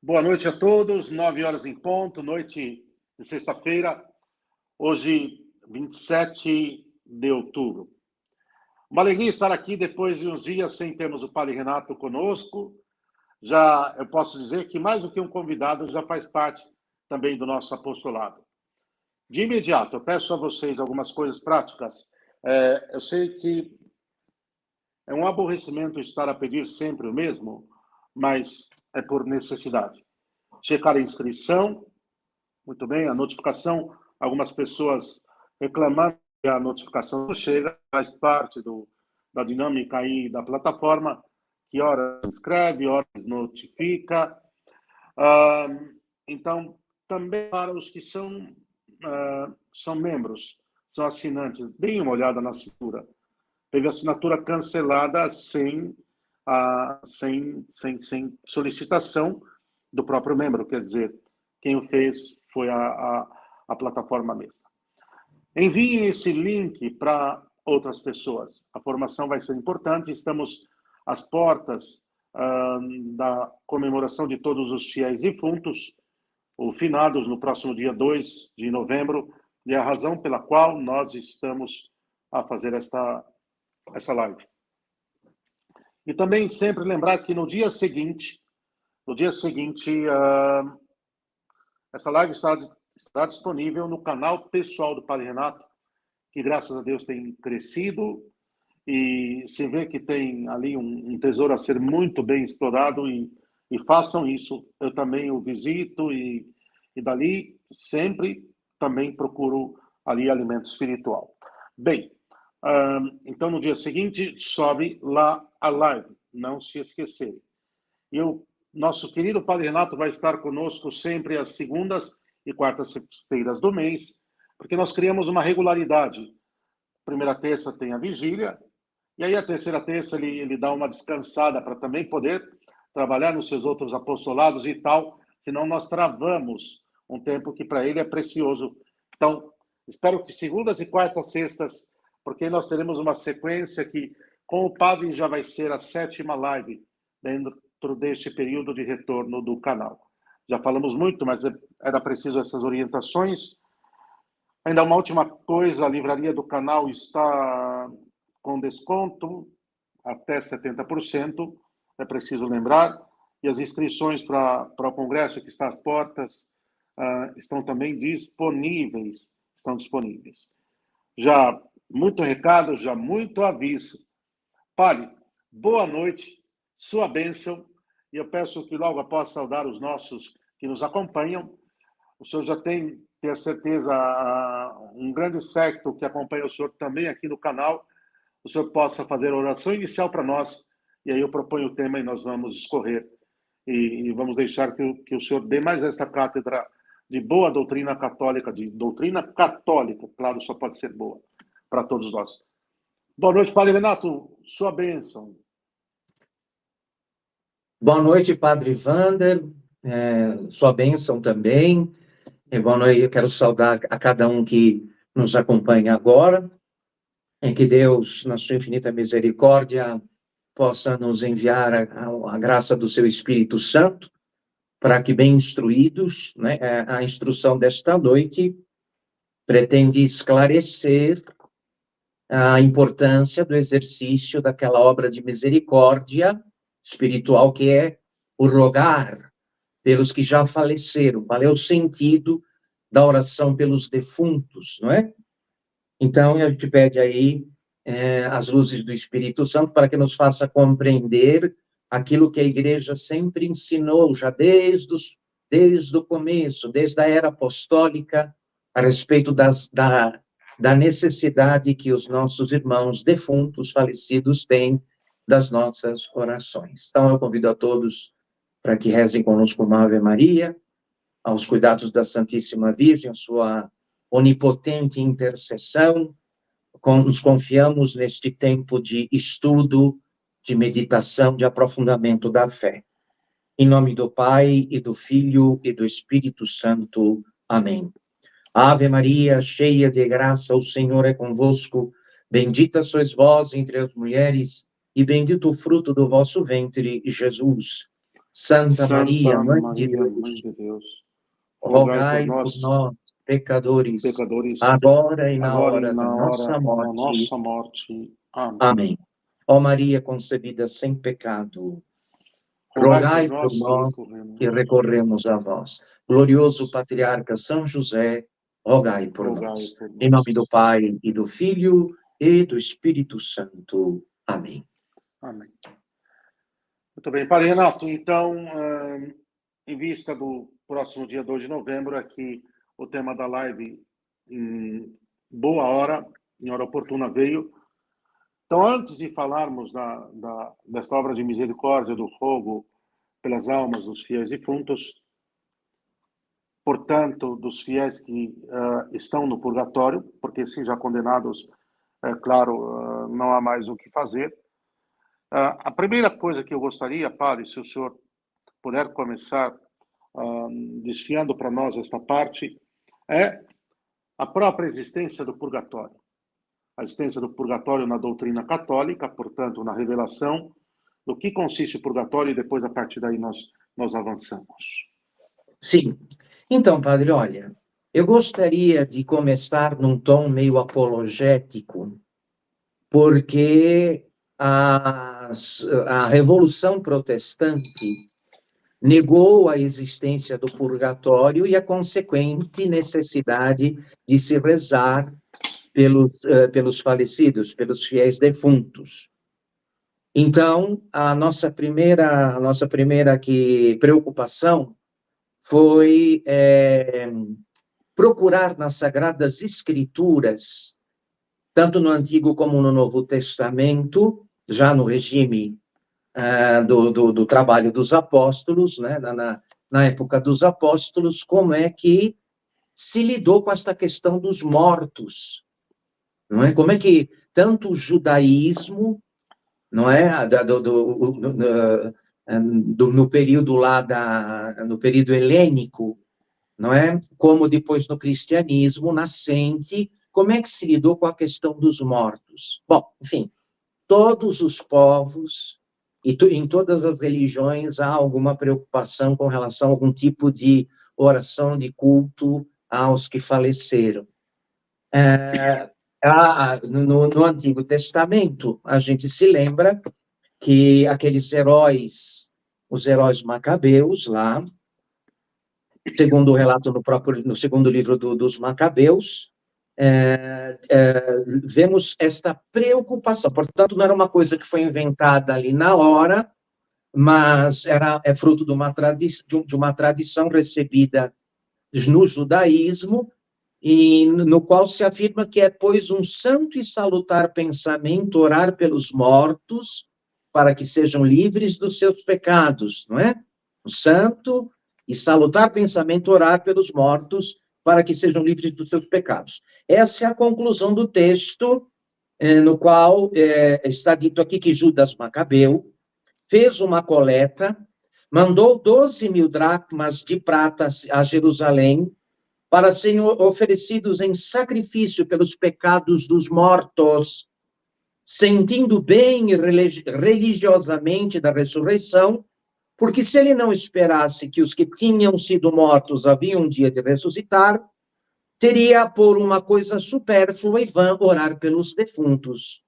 Boa noite a todos, 9 horas em ponto, noite de sexta-feira, hoje 27 de outubro. Uma alegria estar aqui depois de uns dias sem termos o Padre Renato conosco. Já eu posso dizer que mais do que um convidado, já faz parte também do nosso apostolado. De imediato, eu peço a vocês algumas coisas práticas. Eu sei que é um aborrecimento estar a pedir sempre o mesmo, mas é por necessidade. Checar a inscrição, muito bem, a notificação, algumas pessoas reclamando que a notificação não chega, faz parte da dinâmica aí da plataforma, que horas inscreve, horas notifica. Então, também para os que são membros, são assinantes, deem uma olhada na assinatura. Teve assinatura cancelada sem solicitação do próprio membro, quer dizer, quem o fez foi a plataforma mesma. Enviem esse link para outras pessoas. A formação vai ser importante, estamos às portas da comemoração de todos os fiéis defuntos, ou finados, no próximo dia 2 de novembro, e é a razão pela qual nós estamos a fazer essa live. E também sempre lembrar que no dia seguinte, essa live está disponível no canal pessoal do Padre Renato, que graças a Deus tem crescido e se vê que tem ali um tesouro a ser muito bem explorado e façam isso. Eu também o visito e dali sempre também procuro ali alimento espiritual. Bem, então no dia seguinte sobe lá a live, não se esquecerem. E nosso querido Padre Renato vai estar conosco sempre às segundas e quartas-feiras do mês, porque nós criamos uma regularidade. Primeira terça tem a vigília, e aí a terceira terça ele dá uma descansada para também poder trabalhar nos seus outros apostolados e tal, senão nós travamos um tempo que para ele é precioso. Então, espero que segundas e quartas, sextas, porque nós teremos uma sequência que, com o Padre, já vai ser a 7ª live dentro deste período de retorno do canal. Já falamos muito, mas era preciso essas orientações. Ainda uma última coisa, a livraria do canal está com desconto até 70%, é preciso lembrar, e as inscrições para o congresso que está às portas estão também disponíveis, Já muito recado, já muito aviso. Padre, boa noite, sua bênção, e eu peço que logo após saudar os nossos que nos acompanham, o senhor já tem a certeza, um grande séquito que acompanha o senhor também aqui no canal, o senhor possa fazer a oração inicial para nós, e aí eu proponho o tema e nós vamos escorrer, e vamos deixar que o senhor dê mais esta cátedra de boa doutrina católica, claro, só pode ser boa, para todos nós. Boa noite, Padre Renato, sua bênção. Boa noite, Padre Wander, sua bênção também. Boa noite, eu quero saudar a cada um que nos acompanha agora, que Deus, na sua infinita misericórdia, possa nos enviar a graça do seu Espírito Santo, para que, bem instruídos, né, a instrução desta noite pretende esclarecer a importância do exercício daquela obra de misericórdia espiritual que é o rogar pelos que já faleceram. Qual é o sentido da oração pelos defuntos, não é? Então, a gente pede aí as luzes do Espírito Santo para que nos faça compreender aquilo que a Igreja sempre ensinou, já desde o começo, desde a era apostólica, a respeito da necessidade que os nossos irmãos defuntos, falecidos, têm das nossas orações. Então, eu convido a todos para que rezem conosco uma Ave Maria, aos cuidados da Santíssima Virgem, a sua onipotente intercessão. Nos confiamos neste tempo de estudo, de meditação, de aprofundamento da fé. Em nome do Pai, e do Filho, e do Espírito Santo. Amém. Ave Maria, cheia de graça, o Senhor é convosco. Bendita sois vós entre as mulheres, e bendito o fruto do vosso ventre, Jesus. Santa Maria, Santa Mãe de Maria, Mãe Deus, de Deus, rogai por rogai por nós, nós, pecadores, pecadores, agora e na agora e hora da na hora nossa da morte. nossa morte. Amém. Amém. Ó Maria concebida sem pecado, Rogai por rogai por nós que nós recorremos. que recorremos a vós. Glorioso Patriarca São José, rogai por Rogai nós. por Em nós. nome do Pai, e do Filho, e do Espírito Santo. Amém. Amém. Muito bem, Padre Renato, então, em vista do próximo dia 2 de novembro, aqui o tema da live, em boa hora, em hora oportuna, veio. Então, antes de falarmos desta obra de misericórdia, do rogo pelas almas dos fiéis defuntos, portanto, dos fiéis que estão no purgatório, porque se já condenados, claro, não há mais o que fazer. A primeira coisa que eu gostaria, Padre, se o senhor puder começar desfiando para nós esta parte, é a própria existência do purgatório. A existência do purgatório na doutrina católica, portanto, na revelação do que consiste o purgatório, e depois, a partir daí, nós avançamos. Sim. Então, Padre, olha, eu gostaria de começar num tom meio apologético, porque a Revolução Protestante negou a existência do purgatório e a consequente necessidade de se rezar pelos falecidos, pelos fiéis defuntos. Então, a nossa primeira preocupação foi procurar nas Sagradas Escrituras, tanto no Antigo como no Novo Testamento, já no regime do trabalho dos apóstolos, né, na época dos apóstolos, como é que se lidou com esta questão dos mortos, não é? Como é que tanto o judaísmo, não é, no período lá no período helênico, não é, como depois no cristianismo nascente, como é que se lidou com a questão dos mortos? Bom, enfim, todos os povos e em todas as religiões há alguma preocupação com relação a algum tipo de oração, de culto aos que faleceram. No Antigo Testamento, a gente se lembra que aqueles heróis, os heróis macabeus lá, segundo o relato no segundo livro dos Macabeus, vemos esta preocupação. Portanto, não era uma coisa que foi inventada ali na hora, mas é fruto de uma tradição recebida no judaísmo, e no qual se afirma que é, pois, um santo e salutar pensamento orar pelos mortos para que sejam livres dos seus pecados, não é? Um santo e salutar pensamento orar pelos mortos para que sejam livres dos seus pecados. Essa é a conclusão do texto, no qual está dito aqui que Judas Macabeu fez uma coleta, mandou 12.000 dracmas de prata a Jerusalém, para serem oferecidos em sacrifício pelos pecados dos mortos, sentindo bem religiosamente da ressurreição, porque se ele não esperasse que os que tinham sido mortos haviam um dia de ressuscitar, teria por uma coisa supérflua e vã orar pelos defuntos.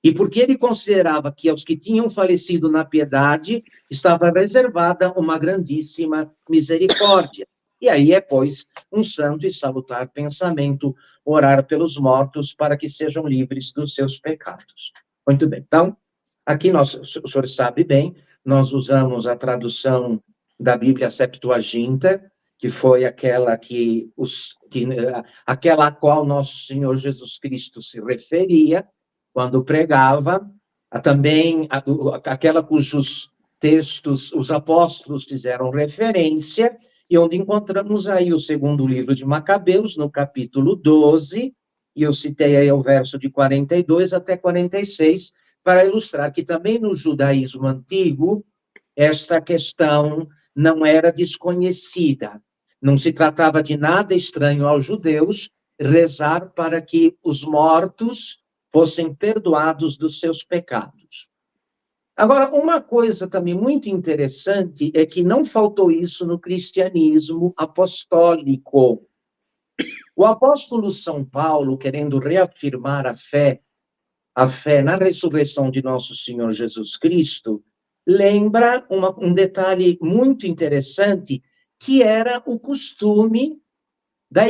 E porque ele considerava que aos que tinham falecido na piedade estava reservada uma grandíssima misericórdia. E aí pois, um santo e salutar pensamento orar pelos mortos para que sejam livres dos seus pecados. Muito bem. Então, aqui o senhor sabe bem, nós usamos a tradução da Bíblia Septuaginta, que foi aquela aquela a qual nosso Senhor Jesus Cristo se referia quando pregava, também aquela cujos textos os apóstolos fizeram referência, e onde encontramos aí o segundo livro de Macabeus, no capítulo 12, e eu citei aí o verso de 42 até 46, para ilustrar que também no judaísmo antigo, esta questão não era desconhecida. Não se tratava de nada estranho aos judeus rezar para que os mortos fossem perdoados dos seus pecados. Agora, uma coisa também muito interessante é que não faltou isso no cristianismo apostólico. O apóstolo São Paulo, querendo reafirmar a fé na ressurreição de nosso Senhor Jesus Cristo, lembra um detalhe muito interessante, que era o costume na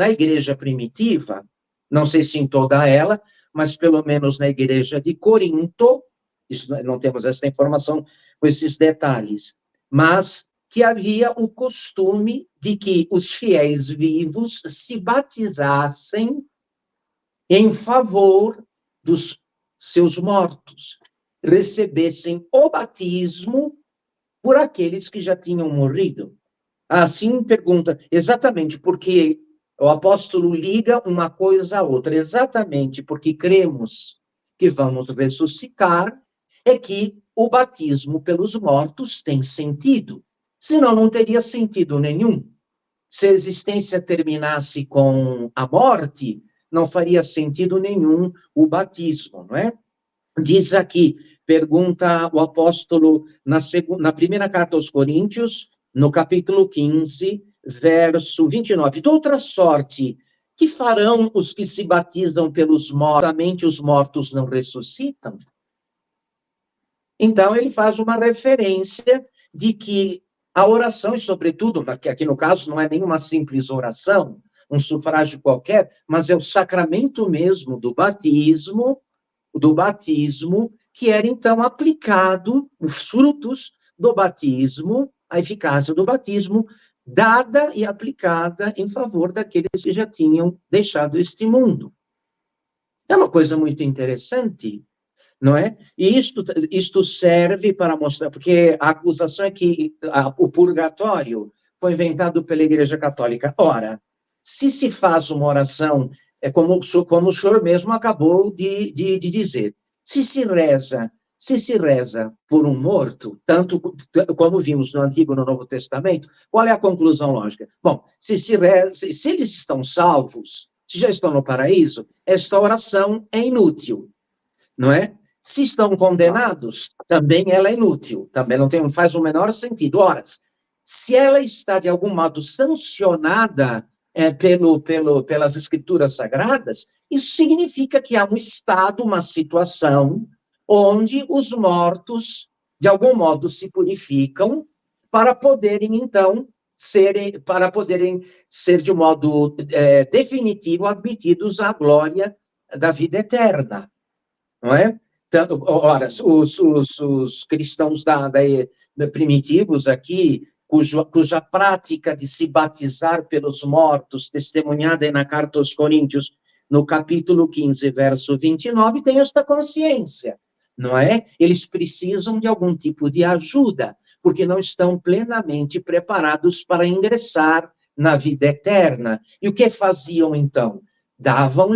igreja primitiva, não sei se em toda ela, mas pelo menos na igreja de Corinto, isso, não temos essa informação com esses detalhes, mas que havia o costume de que os fiéis vivos se batizassem em favor dos seus mortos, recebessem o batismo por aqueles que já tinham morrido. Assim pergunta, exatamente porque o apóstolo liga uma coisa a outra, exatamente porque cremos que vamos ressuscitar, é que o batismo pelos mortos tem sentido. Senão não teria sentido nenhum. Se a existência terminasse com a morte, não faria sentido nenhum o batismo, não é? Diz aqui, pergunta o apóstolo na primeira carta aos Coríntios, no capítulo 15, verso 29. De outra sorte, que farão os que se batizam pelos mortos? Somente os mortos não ressuscitam? Então, ele faz uma referência de que a oração, e sobretudo, aqui no caso não é nenhuma simples oração, um sufrágio qualquer, mas é o sacramento mesmo do batismo, que era então aplicado, os frutos do batismo, a eficácia do batismo, dada e aplicada em favor daqueles que já tinham deixado este mundo. É uma coisa muito interessante, não é? E isto serve para mostrar, porque a acusação é que o purgatório foi inventado pela Igreja Católica. Ora, se faz uma oração, como o senhor mesmo acabou de dizer, se se reza por um morto, tanto como vimos no Antigo e no Novo Testamento, qual é a conclusão lógica? Bom, se eles estão salvos, se já estão no paraíso, esta oração é inútil, não é? Se estão condenados, também ela é inútil, também não faz o menor sentido. Ora, se ela está de algum modo sancionada pelas escrituras sagradas, isso significa que há um estado, uma situação, onde os mortos, de algum modo, se purificam para poderem, então, ser de modo definitivo admitidos à glória da vida eterna, não é? Ora, os cristãos primitivos aqui, cuja prática de se batizar pelos mortos, testemunhada na carta aos Coríntios, no capítulo 15, verso 29, tem esta consciência, não é? Eles precisam de algum tipo de ajuda, porque não estão plenamente preparados para ingressar na vida eterna. E o que faziam, então? Davam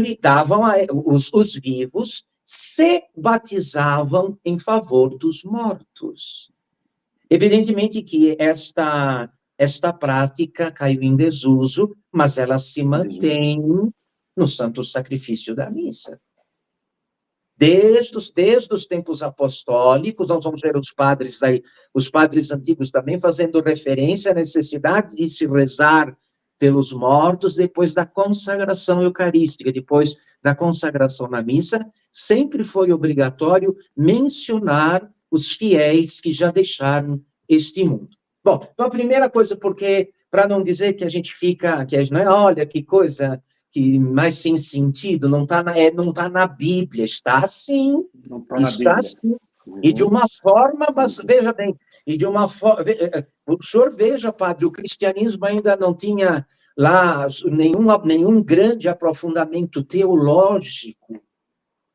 os vivos se batizavam em favor dos mortos. Evidentemente que esta prática caiu em desuso, mas ela se mantém no santo sacrifício da missa. Desde os tempos apostólicos, nós vamos ver os padres antigos também fazendo referência à necessidade de se rezar pelos mortos depois da consagração eucarística, depois da consagração na missa, sempre foi obrigatório mencionar os fiéis que já deixaram este mundo. Bom, então a primeira coisa, porque, para não dizer que a gente fica, olha que coisa que mais sem sentido, não está na Bíblia, está sim, está sim, e de uma forma, mas veja bem, e de uma forma, o senhor veja, padre, o cristianismo ainda não tinha lá nenhum grande aprofundamento teológico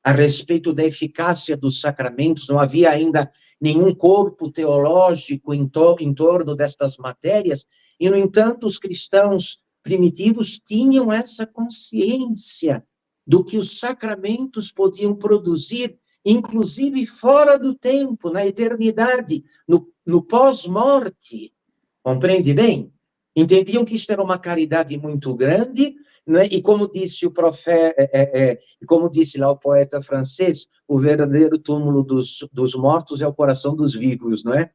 a respeito da eficácia dos sacramentos, não havia ainda nenhum corpo teológico em torno destas matérias, e, no entanto, os cristãos primitivos tinham essa consciência do que os sacramentos podiam produzir, inclusive fora do tempo, na eternidade, no pós-morte. Compreende bem? Entendiam que isto era uma caridade muito grande, não é? E como disse o profeta, como disse lá o poeta francês, o verdadeiro túmulo dos mortos é o coração dos vivos, não é?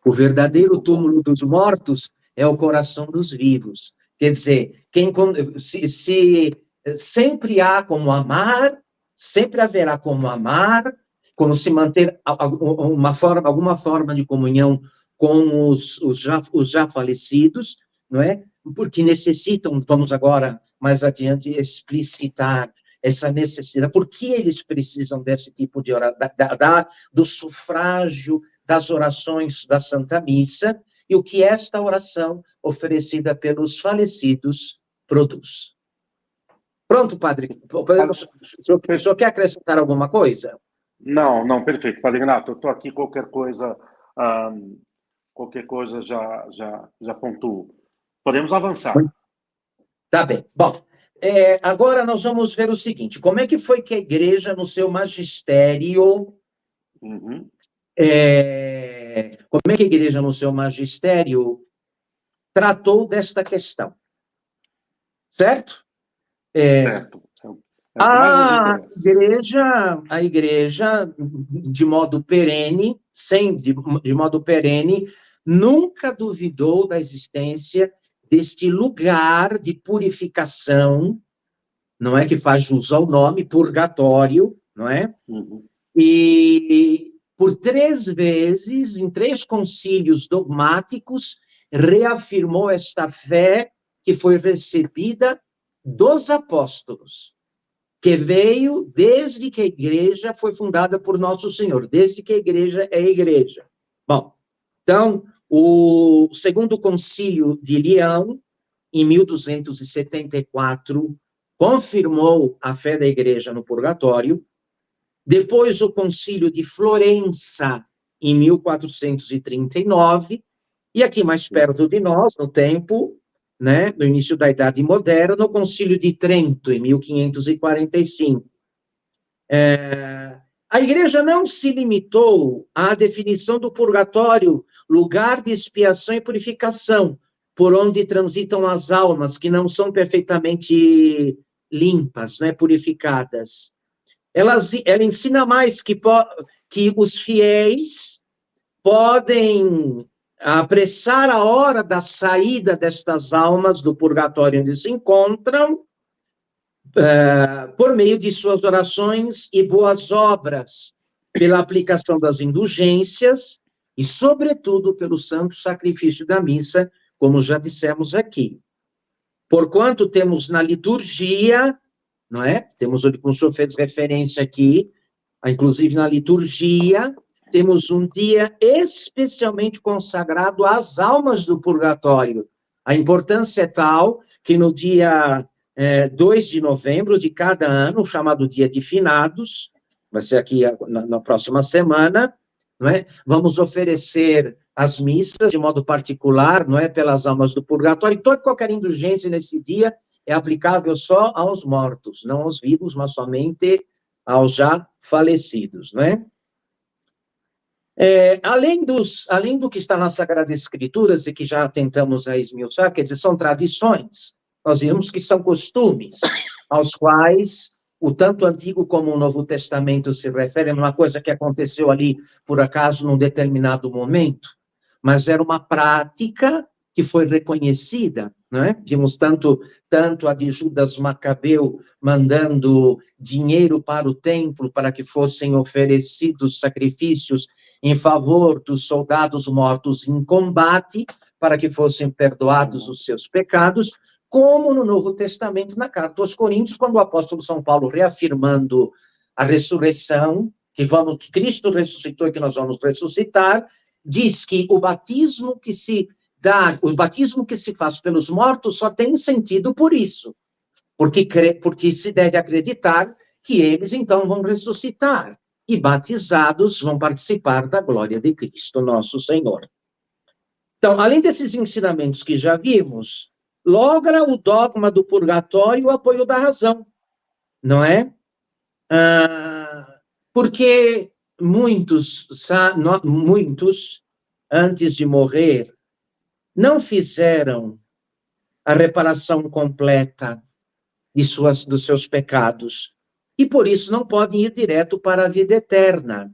O verdadeiro túmulo dos mortos é o coração dos vivos. Quer dizer, sempre há como amar, sempre haverá como amar, como se manter alguma forma de comunhão com os já falecidos, não é? Porque necessitam, vamos agora, mais adiante, explicitar essa necessidade. Por que eles precisam desse tipo de oração, do sufrágio das orações da Santa Missa, e o que esta oração oferecida pelos falecidos produz. Pronto, padre. O senhor quer acrescentar alguma coisa? Não, perfeito. Padre Renato, eu estou aqui, qualquer coisa já pontuo. Podemos avançar. Tá bem. Bom, agora nós vamos ver o seguinte, como é que foi que a igreja, no seu magistério, como é que a igreja, no seu magistério, tratou desta questão? Certo? Certo. A igreja, de modo perene, de modo perene, nunca duvidou da existência deste lugar de purificação, não é, que faz jus ao nome, purgatório, não é? E por 3 vezes, em 3 concílios dogmáticos, reafirmou esta fé que foi recebida dos apóstolos, que veio desde que a igreja foi fundada por Nosso Senhor, desde que a igreja é igreja. Bom, então, o segundo concílio de Leão, em 1274, confirmou a fé da igreja no purgatório. Depois, o concílio de Florença, em 1439, e aqui mais perto de nós, no tempo, né, no início da Idade Moderna, o concílio de Trento, em 1545. A igreja não se limitou à definição do purgatório, lugar de expiação e purificação, por onde transitam as almas que não são perfeitamente limpas, né, purificadas. Ela ensina mais que os fiéis podem apressar a hora da saída destas almas do purgatório onde se encontram, por meio de suas orações e boas obras, pela aplicação das indulgências e, sobretudo, pelo santo sacrifício da missa, como já dissemos aqui. Porquanto temos na liturgia, não é? Temos, como o senhor fez referência aqui, inclusive na liturgia, temos um dia especialmente consagrado às almas do purgatório. A importância é tal que no dia 2 de novembro de cada ano, chamado Dia de Finados, vai ser aqui na próxima semana, não é? Vamos oferecer as missas de modo particular, não é? Pelas almas do purgatório, e toda qualquer indulgência nesse dia é aplicável só aos mortos, não aos vivos, mas somente aos já falecidos, não é? Além do que está nas Sagradas Escrituras e que já tentamos a esmiuçar, quer dizer, são tradições, nós vimos que são costumes, aos quais o tanto Antigo como o Novo Testamento se referem, uma coisa que aconteceu ali, por acaso, num determinado momento, mas era uma prática que foi reconhecida, não é? Vimos tanto a de Judas Macabeu mandando dinheiro para o templo para que fossem oferecidos sacrifícios em favor dos soldados mortos em combate, para que fossem perdoados os seus pecados, como no Novo Testamento, na carta aos Coríntios, quando o apóstolo São Paulo, reafirmando a ressurreição, que Cristo ressuscitou e que nós vamos ressuscitar, diz que o batismo que se faz pelos mortos só tem sentido por isso, porque se deve acreditar que eles então vão ressuscitar, e batizados vão participar da glória de Cristo, nosso Senhor. Então, além desses ensinamentos que já vimos, logra o dogma do purgatório o apoio da razão, não é? Porque muitos, antes de morrer, não fizeram a reparação completa dos seus pecados. E por isso não podem ir direto para a vida eterna.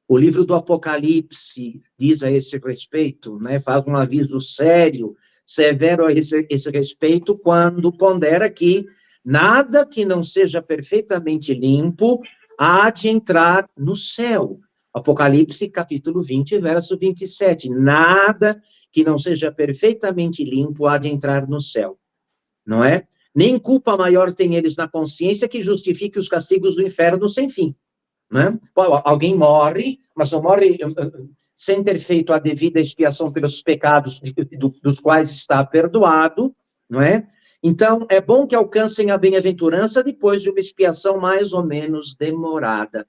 O livro do Apocalipse diz a esse respeito, né, faz um aviso sério, severo a esse respeito, quando pondera que nada que não seja perfeitamente limpo há de entrar no céu. Apocalipse, capítulo 20, verso 27. Nada que não seja perfeitamente limpo há de entrar no céu. Não é? Nem culpa maior tem eles na consciência que justifique os castigos do inferno sem fim. Né? Alguém morre, mas não morre sem ter feito a devida expiação pelos pecados dos quais está perdoado, não é? Então, é bom que alcancem a bem-aventurança depois de uma expiação mais ou menos demorada,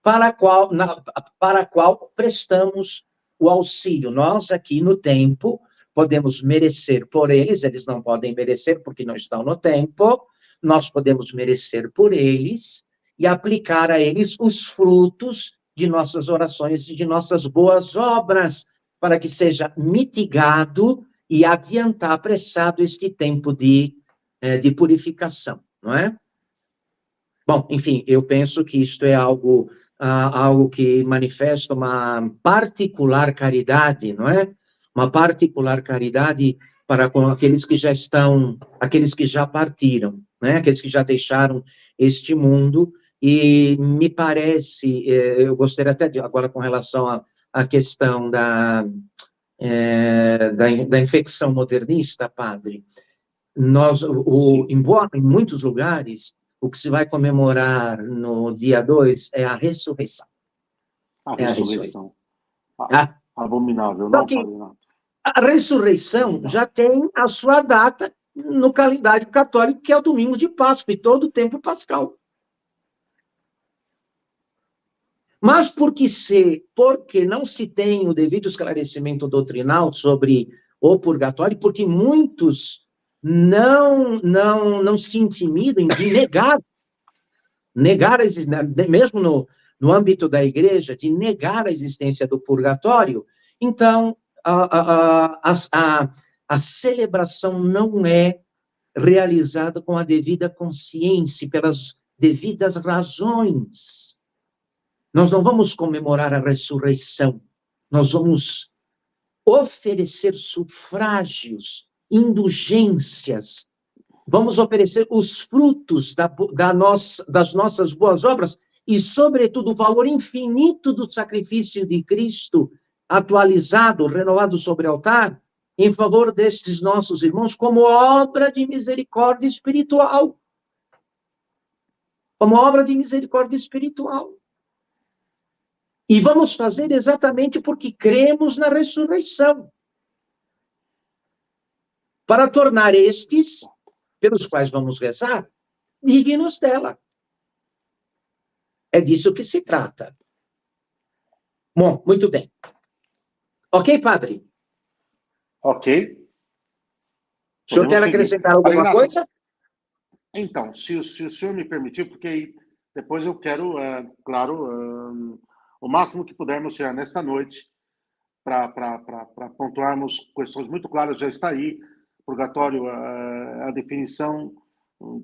para a qual prestamos o auxílio. Nós, aqui no tempo, podemos merecer por eles não podem merecer porque não estão no tempo, nós podemos merecer por eles e aplicar a eles os frutos de nossas orações e de nossas boas obras, para que seja mitigado e adiantar, apressado este tempo de purificação, não é? Bom, enfim, eu penso que isto é algo que manifesta uma particular caridade, não é? Uma particular caridade para com aqueles que já partiram, né? Aqueles que já deixaram este mundo, e me parece, eu gostaria até de, agora com relação à questão da infecção modernista, padre, embora em muitos lugares, o que se vai comemorar no dia 2 é a ressurreição. A ressurreição. Abominável, Só não, que Padre Renato? a ressurreição já tem a sua data no calendário católico, que é o domingo de Páscoa, e todo o tempo pascal. Mas porque não se tem o devido esclarecimento doutrinal sobre o purgatório, porque muitos não se intimidam de negar mesmo no âmbito da igreja, de negar a existência do purgatório. Então, a celebração não é realizada com a devida consciência, pelas devidas razões. Nós não vamos comemorar a ressurreição, nós vamos oferecer sufrágios, indulgências, vamos oferecer os frutos das nossas boas obras e, sobretudo, o valor infinito do sacrifício de Cristo, atualizado, renovado sobre o altar, em favor destes nossos irmãos, como obra de misericórdia espiritual. Como obra de misericórdia espiritual. E vamos fazer exatamente porque cremos na ressurreição. Para tornar estes, pelos quais vamos rezar, dignos dela. É disso que se trata. Bom, muito bem. Ok, padre? Ok. O senhor quer acrescentar alguma coisa? Então, se o senhor me permitir, porque depois eu quero, claro, o máximo que pudermos tirar nesta noite para pontuarmos questões muito claras, já está aí. Purgatório, a definição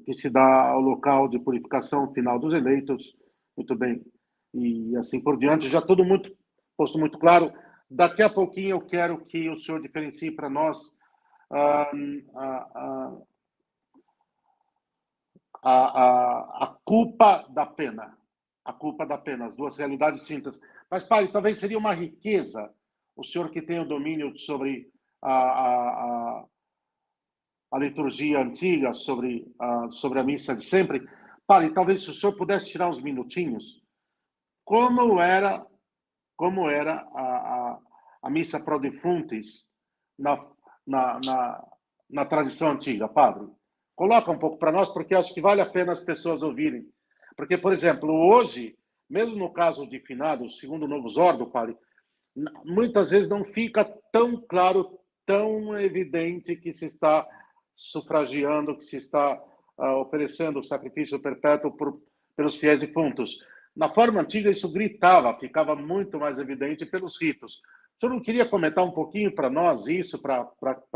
que se dá ao local de purificação final dos eleitos, muito bem, e assim por diante, já tudo posto muito claro. Daqui a pouquinho eu quero que o senhor diferencie para nós a culpa da pena, as duas realidades distintas. Mas, pai, talvez seria uma riqueza o senhor que tem o domínio sobre a liturgia antiga, sobre a missa de sempre. Pai, talvez se o senhor pudesse tirar uns minutinhos, como era a missa pro defuntis na tradição antiga, padre? Coloca um pouco para nós, porque acho que vale a pena as pessoas ouvirem. Porque, por exemplo, hoje, mesmo no caso de finados, segundo o Novus Ordo, padre, muitas vezes não fica tão claro, tão evidente que se está sufragiando, que se está oferecendo o sacrifício perpétuo pelos fiéis defuntos. Na forma antiga, isso gritava, ficava muito mais evidente pelos ritos. senhor não queria comentar um pouquinho para nós isso, para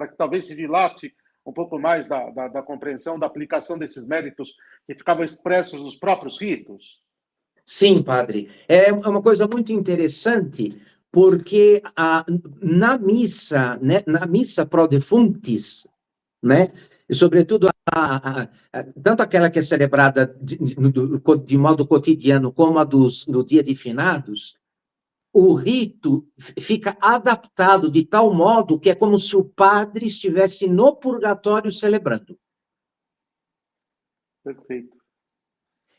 que talvez se dilate um pouco mais da compreensão, da aplicação desses méritos que ficavam expressos nos próprios ritos? Sim, padre. É uma coisa muito interessante, porque na missa, né, na missa pro defunctis, né, e sobretudo tanto aquela que é celebrada de modo cotidiano como a do dia de finados, o rito fica adaptado de tal modo que é como se o padre estivesse no purgatório celebrando. Perfeito.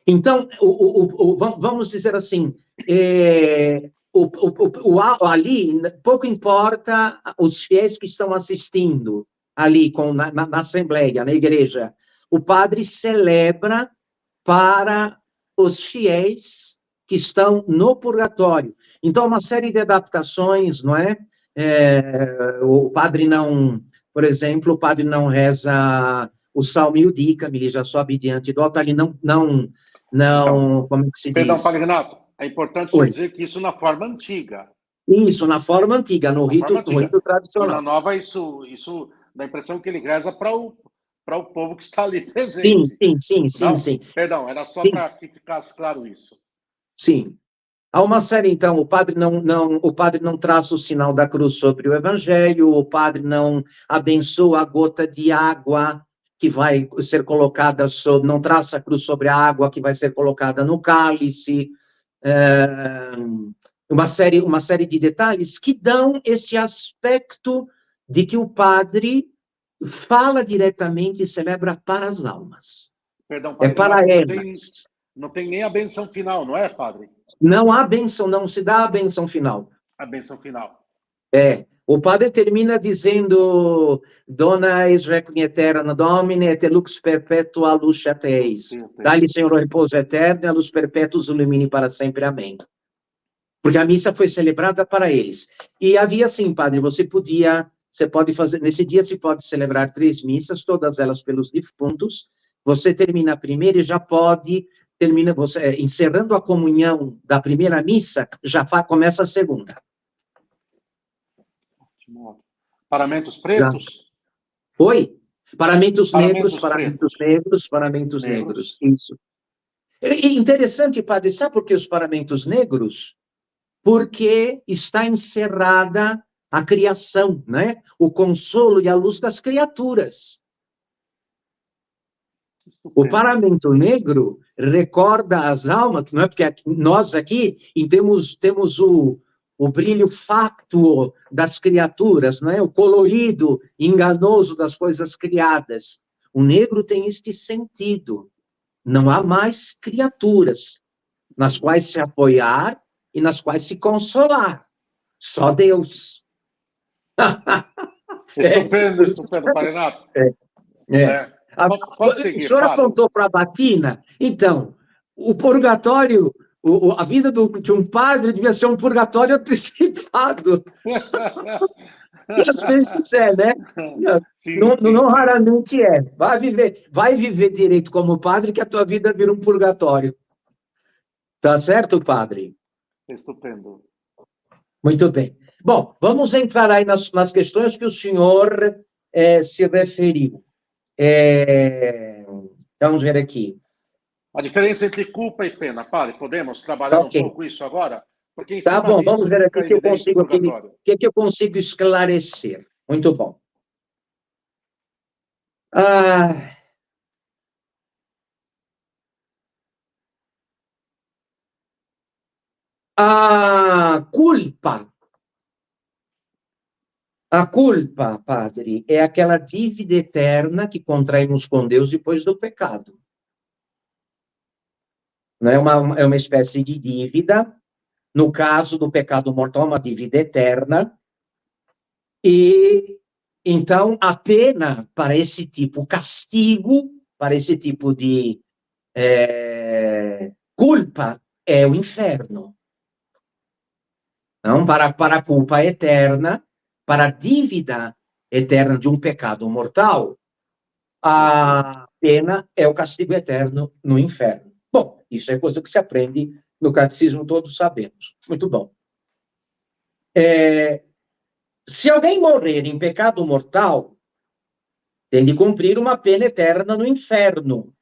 Então, vamos dizer assim, ali, pouco importa os fiéis que estão assistindo ali na assembleia, na igreja, o padre celebra para os fiéis que estão no purgatório. Então, uma série de adaptações, não é? O padre não, por exemplo, o padre não reza o salmo Iudica, ele já sobe diante do altar, ele não, Então, como é que se perdão, diz? Padre Renato, é importante só dizer que isso na forma antiga. Isso, na forma antiga, no rito E tradicional. na nova, isso dá a impressão que ele reza para o povo que está ali presente. Sim. Perdão, era só Sim. para que ficasse claro isso. Sim. Há uma série, então, o padre não traça o sinal da cruz sobre o evangelho, o padre não abençoa a gota de água que vai ser colocada, não traça a cruz sobre a água que vai ser colocada no cálice, uma série de detalhes que dão este aspecto de que o padre fala diretamente e celebra para as almas. Perdão, Padre para Renato, elas. Não tem nem a benção final, não é, Padre? Não há benção, não se dá a benção final. A benção final. O padre termina dizendo: Dona ex requiem aeterna Domine, et lux perpetua luceat eis. Dá-lhe, Senhor, o repouso eterno e a luz perpétua os ilumine para sempre. Amém. Porque a missa foi celebrada para eles. E havia assim, padre, você pode fazer, nesse dia se pode celebrar 3 missas, todas elas pelos defuntos. Você termina a primeira e já pode, encerrando a comunhão da primeira missa, já começa a segunda. Paramentos pretos? Oi? Paramentos negros. Isso. E interessante, padre, sabe por que os paramentos negros? Porque está encerrada a criação, né? O consolo e a luz das criaturas. O paramento negro recorda as almas, não é? Porque nós aqui temos o brilho fátuo das criaturas, não é? O colorido enganoso das coisas criadas. O negro tem este sentido. Não há mais criaturas nas quais se apoiar e nas quais se consolar. Só Deus. Estupendo, Padre Renato. Pode seguir, o senhor apontou para a batina? Então, o purgatório, a vida de um padre devia ser um purgatório antecipado. E às vezes né? Não raramente é. Vai viver direito como padre, que a tua vida vira um purgatório. Tá certo, padre? Estupendo. Muito bem. Bom, vamos entrar aí nas questões que o senhor se referiu. Vamos ver aqui. A diferença entre culpa e pena, padre, podemos trabalhar um pouco isso agora? Porque tá bom, vamos ver aqui o que eu consigo esclarecer. Muito bom. A culpa, padre, é aquela dívida eterna que contraímos com Deus depois do pecado. Não é uma espécie de dívida. No caso do pecado mortal, uma dívida eterna. E, então, a pena para esse tipo, o castigo para esse tipo de culpa é o inferno. Não, para a culpa eterna, para a dívida eterna de um pecado mortal, a pena é o castigo eterno no inferno. Bom, isso é coisa que se aprende no catecismo, todos sabemos. Muito bom. Se alguém morrer em pecado mortal, tem de cumprir uma pena eterna no inferno.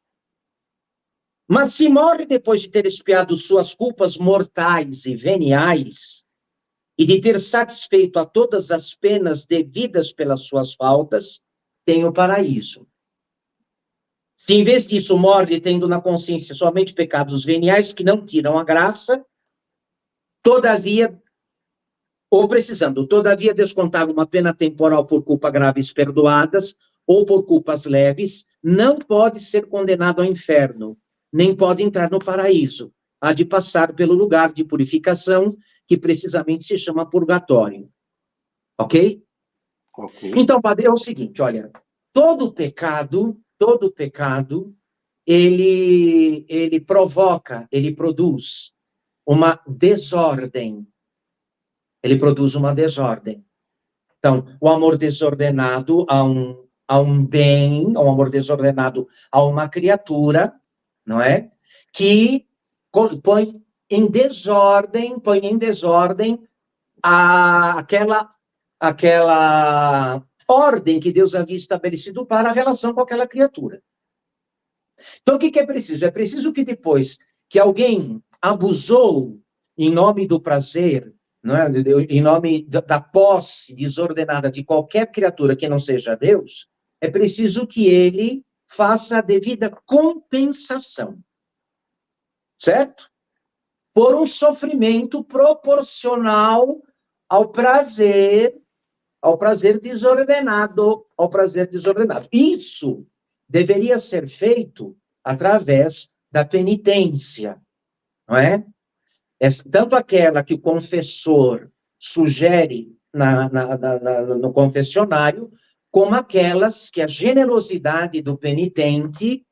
Mas se morre depois de ter expiado suas culpas mortais e veniais, e de ter satisfeito a todas as penas devidas pelas suas faltas, tem o paraíso. Se em vez disso morre tendo na consciência somente pecados veniais que não tiram a graça, todavia, ou precisando, todavia descontar uma pena temporal por culpa graves perdoadas, ou por culpas leves, não pode ser condenado ao inferno, nem pode entrar no paraíso. Há de passar pelo lugar de purificação, que precisamente se chama purgatório. Ok? Ok. Então, padre, é o seguinte, olha, todo pecado, ele provoca, ele produz uma desordem. Ele produz uma desordem. Então, o amor desordenado a um bem, o amor desordenado a uma criatura, não é? Que põe em desordem aquela ordem que Deus havia estabelecido para a relação com aquela criatura. Então, o que é preciso? É preciso que depois que alguém abusou em nome do prazer, não é? Em nome da posse desordenada de qualquer criatura que não seja Deus, é preciso que ele faça a devida compensação. Certo? Por um sofrimento proporcional ao prazer desordenado, Isso deveria ser feito através da penitência, não é? Tanto aquela que o confessor sugere no confessionário, como aquelas que a generosidade do penitente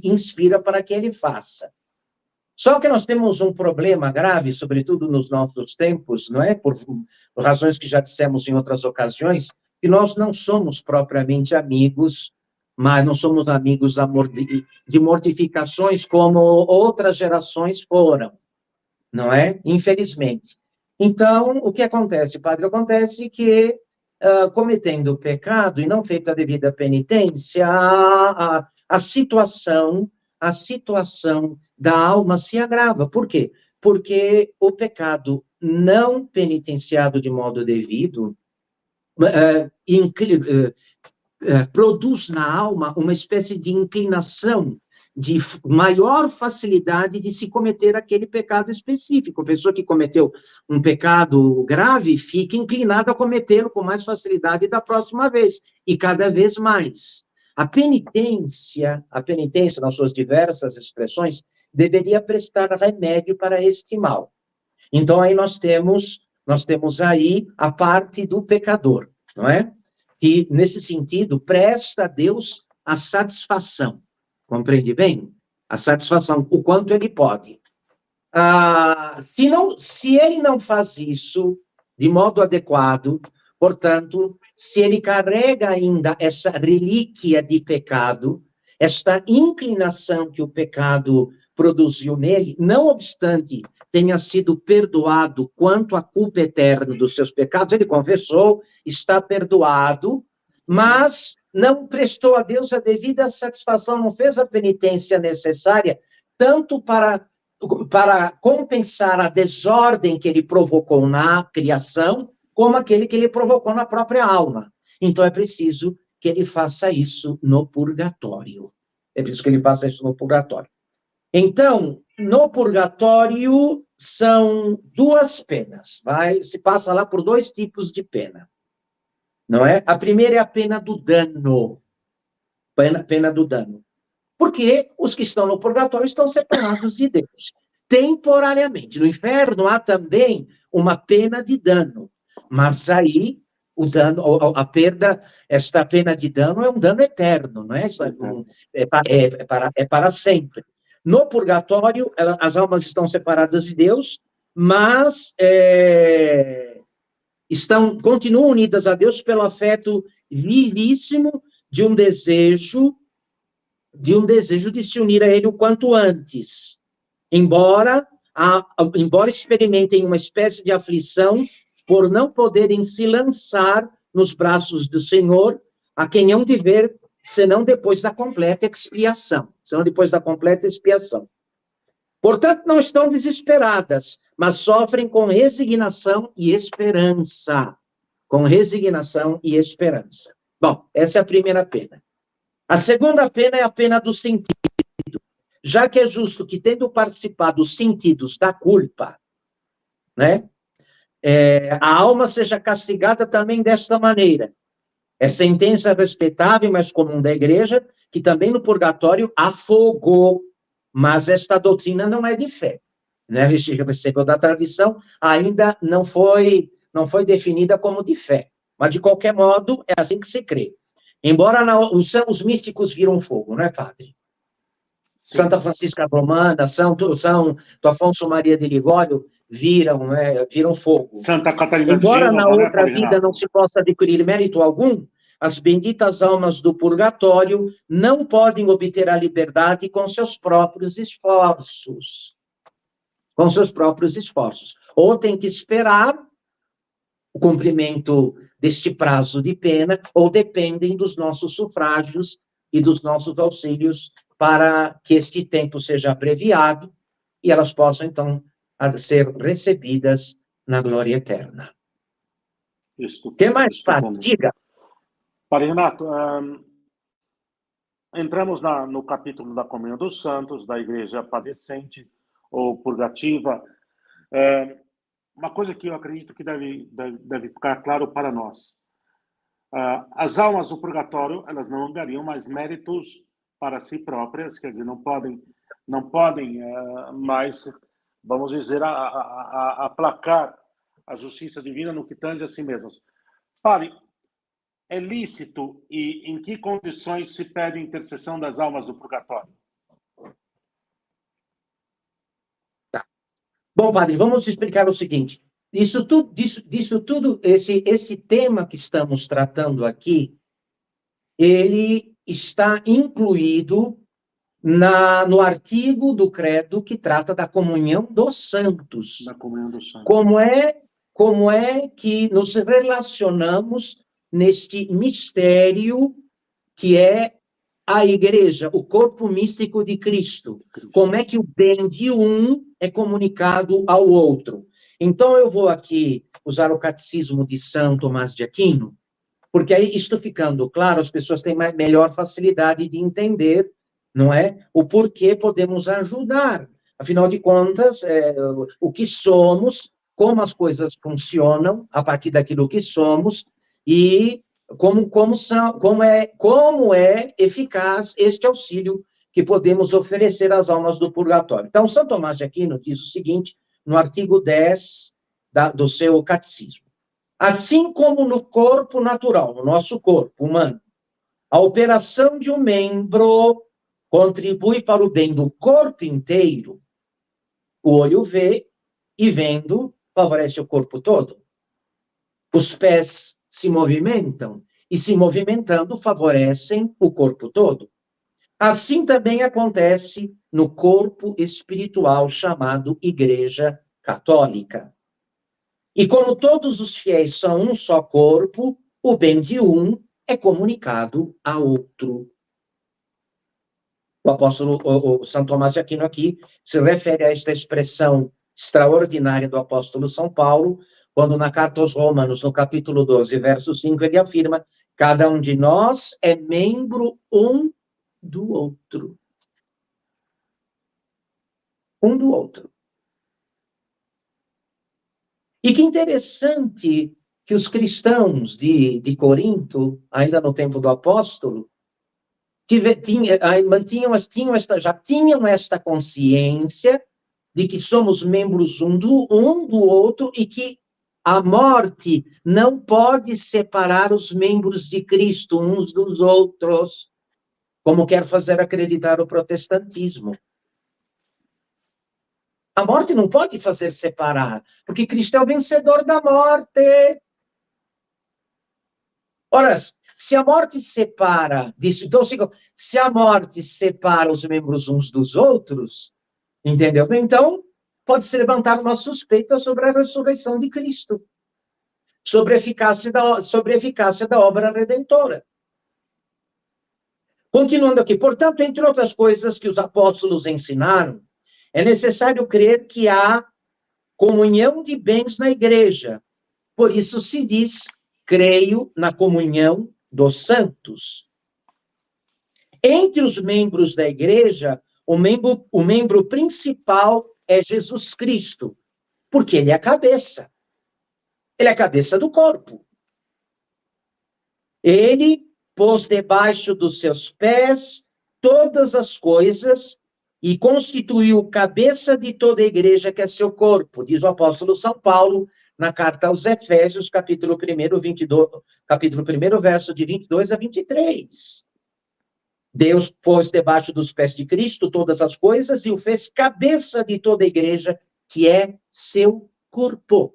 inspira para que ele faça. Só que nós temos um problema grave, sobretudo nos nossos tempos, não é? Por razões que já dissemos em outras ocasiões, que nós não somos propriamente amigos, mas não somos amigos de mortificações como outras gerações foram, não é? Infelizmente. Então, o que acontece, padre? Acontece que, cometendo o pecado e não feita a devida penitência, a situação da alma se agrava. Por quê? Porque o pecado não penitenciado de modo devido produz na alma uma espécie de inclinação de maior facilidade de se cometer aquele pecado específico. A pessoa que cometeu um pecado grave fica inclinada a cometê-lo com mais facilidade da próxima vez, e cada vez mais. A penitência, nas suas diversas expressões, deveria prestar remédio para este mal. Então, aí nós temos aí a parte do pecador, não é? Que, nesse sentido, presta a Deus a satisfação. Compreende bem? A satisfação, o quanto ele pode. Se ele não faz isso de modo adequado, portanto, se ele carrega ainda essa relíquia de pecado, esta inclinação que o pecado produziu nele, não obstante tenha sido perdoado quanto à culpa eterna dos seus pecados, ele confessou, está perdoado, mas não prestou a Deus a devida satisfação, não fez a penitência necessária, tanto para compensar a desordem que ele provocou na criação, como aquele que ele provocou na própria alma. Então, é preciso que ele faça isso no purgatório. Então, no purgatório, são duas penas. Se passa lá por dois tipos de pena. Não é? A primeira é a pena do dano. Pena do dano. Porque os que estão no purgatório estão separados de Deus. Temporariamente. No inferno há também uma pena de dano. Mas aí, o dano, a perda, esta pena de dano é um dano eterno, não é? É para sempre. No purgatório, as almas estão separadas de Deus, mas continuam unidas a Deus pelo afeto vivíssimo de um desejo de se unir a Ele o quanto antes. Embora embora experimentem uma espécie de aflição, por não poderem se lançar nos braços do Senhor, a quem hão de ver, senão depois da completa expiação. Senão depois da completa expiação. Portanto, não estão desesperadas, mas sofrem com resignação e esperança. Com resignação e esperança. Bom, essa é a primeira pena. A segunda pena é a pena do sentido. Já que é justo que, tendo participado dos sentidos da culpa, né, a alma seja castigada também desta maneira. É sentença respeitável, mas comum da igreja, que também no purgatório há fogo. Mas esta doutrina não é de fé, né? Recebeu da tradição, ainda não foi definida como de fé. Mas, de qualquer modo, é assim que se crê. Embora os místicos viram fogo, não é, padre? Sim. Santa Francisca Romana, São Afonso Maria de Ligório viram fogo. Santa Catarina Embora de na outra vida não se possa adquirir mérito algum, as benditas almas do purgatório não podem obter a liberdade com seus próprios esforços. Com seus próprios esforços. Ou tem que esperar o cumprimento deste prazo de pena, ou dependem dos nossos sufrágios e dos nossos auxílios para que este tempo seja abreviado e elas possam, então, ser recebidas na glória eterna. O que mais, padre? Diga. Padre Renato, entramos no capítulo da Comunhão dos Santos, da Igreja Padecente ou Purgativa. Uma coisa que eu acredito que deve ficar claro para nós. As almas do purgatório, elas não angariam mais méritos para si próprias, quer dizer, não podem mais, vamos dizer, aplacar a justiça divina no que tange a si mesmas. Padre, é lícito e em que condições se pede a intercessão das almas do purgatório? Tá. Bom, padre, vamos explicar o seguinte. Isso tudo, esse tema que estamos tratando aqui, ele está incluído no artigo do credo que trata da comunhão dos santos. Da comunhão dos santos. Como é que nos relacionamos neste mistério que é a igreja, o corpo místico de Cristo. Como é que o bem de um é comunicado ao outro. Então, eu vou aqui usar o catecismo de São Tomás de Aquino, porque aí, isto ficando claro, as pessoas têm melhor facilidade de entender, não é? O porquê podemos ajudar. Afinal de contas, o que somos, como as coisas funcionam a partir daquilo que somos e como é eficaz este auxílio que podemos oferecer às almas do purgatório. Então, São Tomás de Aquino diz o seguinte, no artigo 10 do seu catecismo. Assim como no corpo natural, no nosso corpo humano, a operação de um membro contribui para o bem do corpo inteiro, o olho vê e, vendo, favorece o corpo todo. Os pés se movimentam e, se movimentando, favorecem o corpo todo. Assim também acontece no corpo espiritual chamado Igreja Católica. E como todos os fiéis são um só corpo, o bem de um é comunicado a outro. O apóstolo, o São Tomás de Aquino aqui, se refere a esta expressão extraordinária do apóstolo São Paulo, quando na carta aos Romanos, no capítulo 12, verso 5, ele afirma, cada um de nós é membro um do outro. Um do outro. E que interessante que os cristãos de Corinto, ainda no tempo do apóstolo, já tinham esta consciência de que somos membros um do outro e que a morte não pode separar os membros de Cristo uns dos outros, como quer fazer acreditar o protestantismo. A morte não pode fazer separar, porque Cristo é o vencedor da morte. Ora, se a morte separa disso, então, se a morte separa os membros uns dos outros, entendeu? Então, pode se levantar uma suspeita sobre a ressurreição de Cristo, sobre a eficácia da obra redentora. Continuando aqui, portanto, entre outras coisas que os apóstolos ensinaram, é necessário crer que há comunhão de bens na igreja. Por isso se diz, creio na comunhão dos santos. Entre os membros da igreja, o membro principal é Jesus Cristo, porque ele é a cabeça. Ele é a cabeça do corpo. Ele pôs debaixo dos seus pés todas as coisas e constituiu cabeça de toda a igreja, que é seu corpo, diz o apóstolo São Paulo, na carta aos Efésios, capítulo 1, verso de 22 a 23. Deus pôs debaixo dos pés de Cristo todas as coisas e o fez cabeça de toda a igreja, que é seu corpo.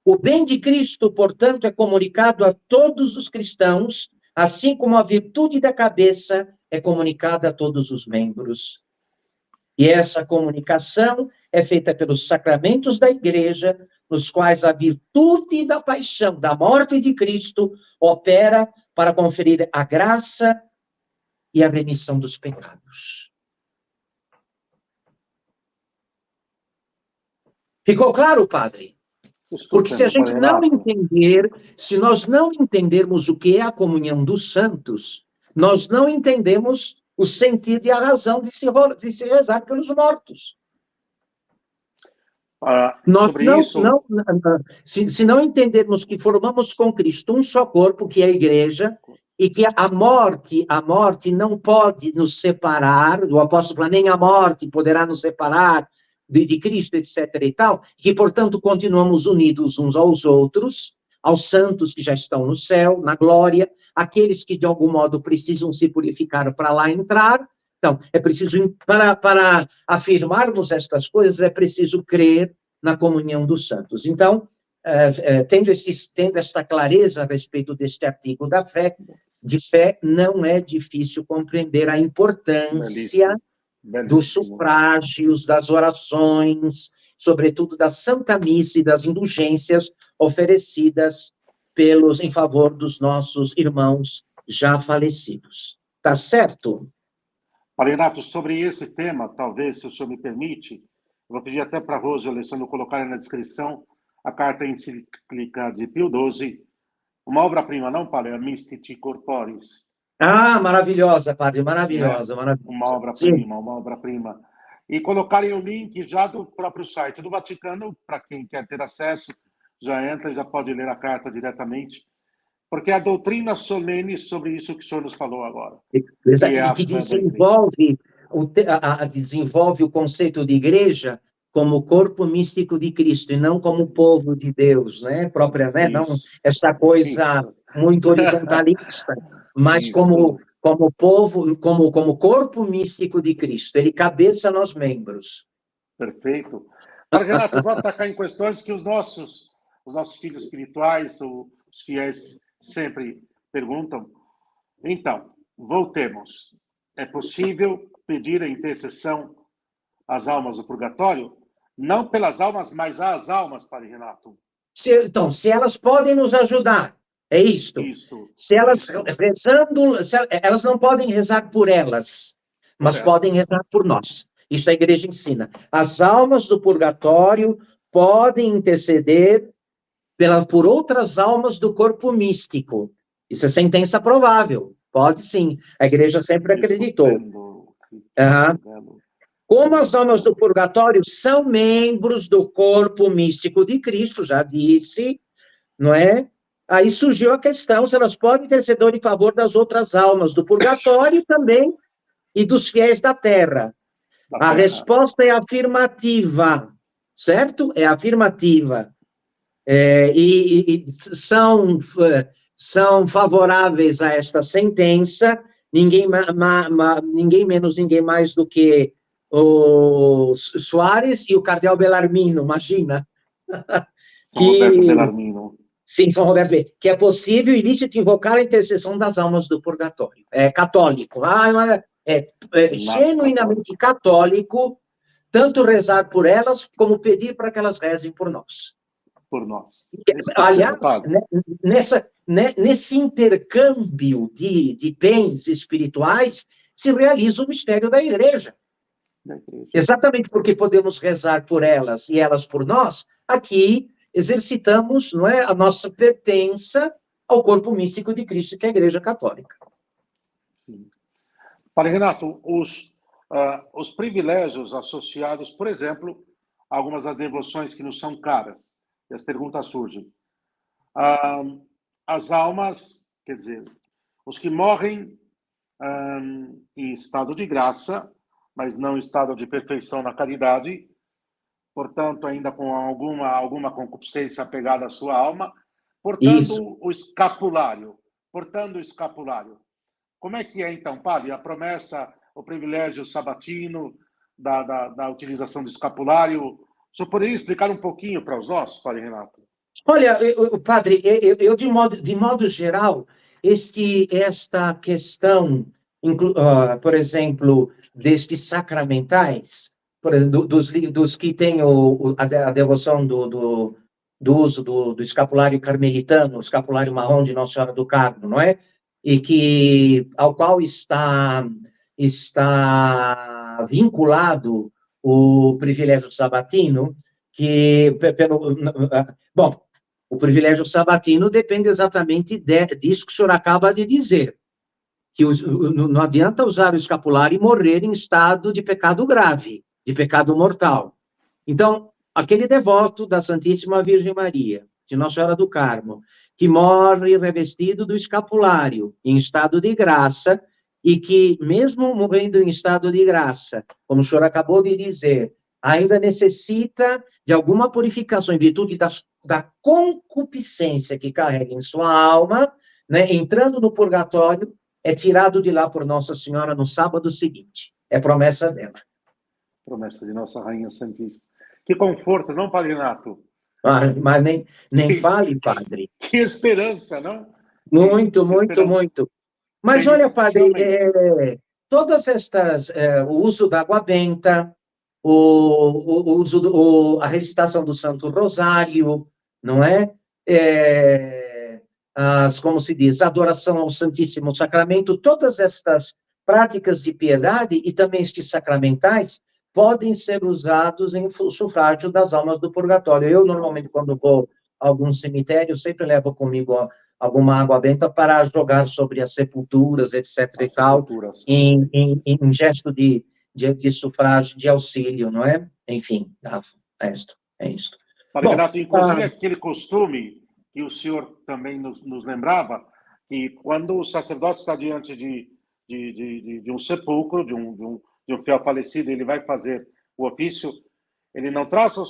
O bem de Cristo, portanto, é comunicado a todos os cristãos, assim como a virtude da cabeça é comunicada a todos os membros. E essa comunicação é feita pelos sacramentos da igreja, nos quais a virtude da paixão, da morte de Cristo, opera para conferir a graça e a remissão dos pecados. Ficou claro, padre? Porque se a gente não entender, se nós não entendermos o que é a comunhão dos santos, nós não entendemos o sentido e a razão de se rezar pelos mortos. Se não entendermos que formamos com Cristo um só corpo, que é a igreja, e que a morte não pode nos separar, o apóstolo fala, nem a morte poderá nos separar de Cristo, etc. e tal, que, portanto, continuamos unidos uns aos outros, aos santos que já estão no céu, na glória, aqueles que, de algum modo, precisam se purificar para lá entrar. Então, é preciso, para afirmarmos estas coisas, é preciso crer na comunhão dos santos. Então, tendo esta clareza a respeito deste artigo da fé, de fé, não é difícil compreender a importância dos sufrágios, das orações, sobretudo da Santa Missa e das indulgências oferecidas em favor dos nossos irmãos já falecidos. Tá certo? Padre Renato, sobre esse tema, talvez, se o senhor me permite, eu vou pedir até para a Rose e o Alessandro colocarem na descrição a carta encíclica de Pio XII, uma obra-prima, não, padre? A Mystici Corporis. Ah, maravilhosa, padre, maravilhosa, maravilhosa. Uma obra-prima. E colocarem o link já do próprio site do Vaticano, para quem quer ter acesso, já entra e já pode ler a carta diretamente, porque é a doutrina solene sobre isso que o senhor nos falou agora. Exato, que desenvolve o conceito de igreja como corpo místico de Cristo, e não como povo de Deus, né? Própria, né? Não essa coisa muito horizontalista, mas como povo, como corpo místico de Cristo. Ele cabeça nós membros. Perfeito. Padre Renato, vou atacar em questões que os nossos filhos espirituais, os fiéis, sempre perguntam. Então, voltemos. É possível pedir a intercessão às almas do purgatório? Não pelas almas, mas às almas, Padre Renato. Então, se elas podem nos ajudar, é isto. Se elas rezando, elas não podem rezar por elas, mas podem rezar por nós. Isso a igreja ensina. As almas do purgatório podem interceder por outras almas do corpo místico. Isso é sentença provável. Pode sim. A igreja sempre acreditou. Como as almas do purgatório são membros do corpo místico de Cristo, já disse, não é? Aí surgiu a questão se elas podem interceder em favor das outras almas do purgatório também e dos fiéis da terra. A resposta é afirmativa, certo? É afirmativa. E são favoráveis a esta sentença, ninguém menos, ninguém mais do que o Soares e o cardeal Bellarmino, imagina. Roberto Bellarmino. Sim, São Roberto B. Que é possível e lícito invocar a intercessão das almas do purgatório. É católico. Genuinamente católico tanto rezar por elas, como pedir para que elas rezem por nós. Por nós. Aliás, nesse intercâmbio de bens espirituais, se realiza o mistério da igreja. Exatamente porque podemos rezar por elas e elas por nós, aqui exercitamos, não é, a nossa pertença ao corpo místico de Cristo, que é a Igreja Católica. Padre Renato, os privilégios associados, por exemplo, a algumas das devoções que nos são caras, e as perguntas surgem. As almas, quer dizer, os que morrem em estado de graça, mas não em estado de perfeição na caridade, portanto, ainda com alguma concupiscência apegada à sua alma, portanto, o escapulário. Como é que é, então, padre, a promessa, o privilégio sabatino da utilização do escapulário? O senhor poderia explicar um pouquinho para os nossos, padre Renato? Olha, padre, eu de modo geral, esta questão, por exemplo, destes sacramentais, por exemplo, dos que têm a devoção do uso do escapulário carmelitano, o escapulário marrom de Nossa Senhora do Carmo, não é? E ao qual está vinculado o privilégio sabatino, bom, o privilégio sabatino depende exatamente disso que o senhor acaba de dizer, que não adianta usar o escapulário e morrer em estado de pecado grave, de pecado mortal. Então, aquele devoto da Santíssima Virgem Maria, de Nossa Senhora do Carmo, que morre revestido do escapulário, em estado de graça, e que, mesmo morrendo em estado de graça, como o senhor acabou de dizer, ainda necessita de alguma purificação em virtude da concupiscência que carrega em sua alma, né, entrando no purgatório, é tirado de lá por Nossa Senhora no sábado seguinte. É promessa dela. Promessa de Nossa Rainha Santíssima. Que conforto, não, padre Renato? Mas nem fale, padre. Que esperança, não? Muito. Mas olha, padre, todas estas, o uso da água benta, o uso, a recitação do Santo Rosário, não é? Como se diz, adoração ao Santíssimo Sacramento, todas estas práticas de piedade e também estes sacramentais podem ser usados em sufrágio das almas do purgatório. Eu, normalmente, quando vou a algum cemitério, sempre levo comigo alguma água benta para jogar sobre as sepulturas, etc. e tal, em gesto de sufrágio, de auxílio, não é? Enfim, é isto. Padre Renato, inclusive aquele costume que o senhor também nos lembrava, que quando o sacerdote está diante de um sepulcro, de um fiel falecido, ele vai fazer o ofício, ele não traça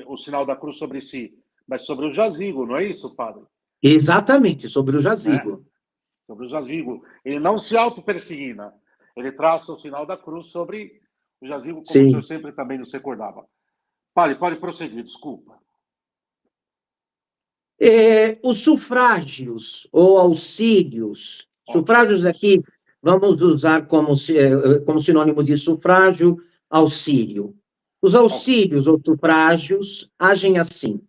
o sinal da cruz sobre si, mas sobre o jazigo, não é isso, padre? Exatamente, sobre o jazigo. Sobre o jazigo. Ele não se auto-persigna, ele traça o sinal da cruz sobre o jazigo, como o senhor sempre também nos recordava. Padre, pode prosseguir, desculpa. Os sufrágios ou auxílios, sufrágios aqui, vamos usar como sinônimo de sufrágio, auxílio. Os auxílios ou sufrágios agem assim: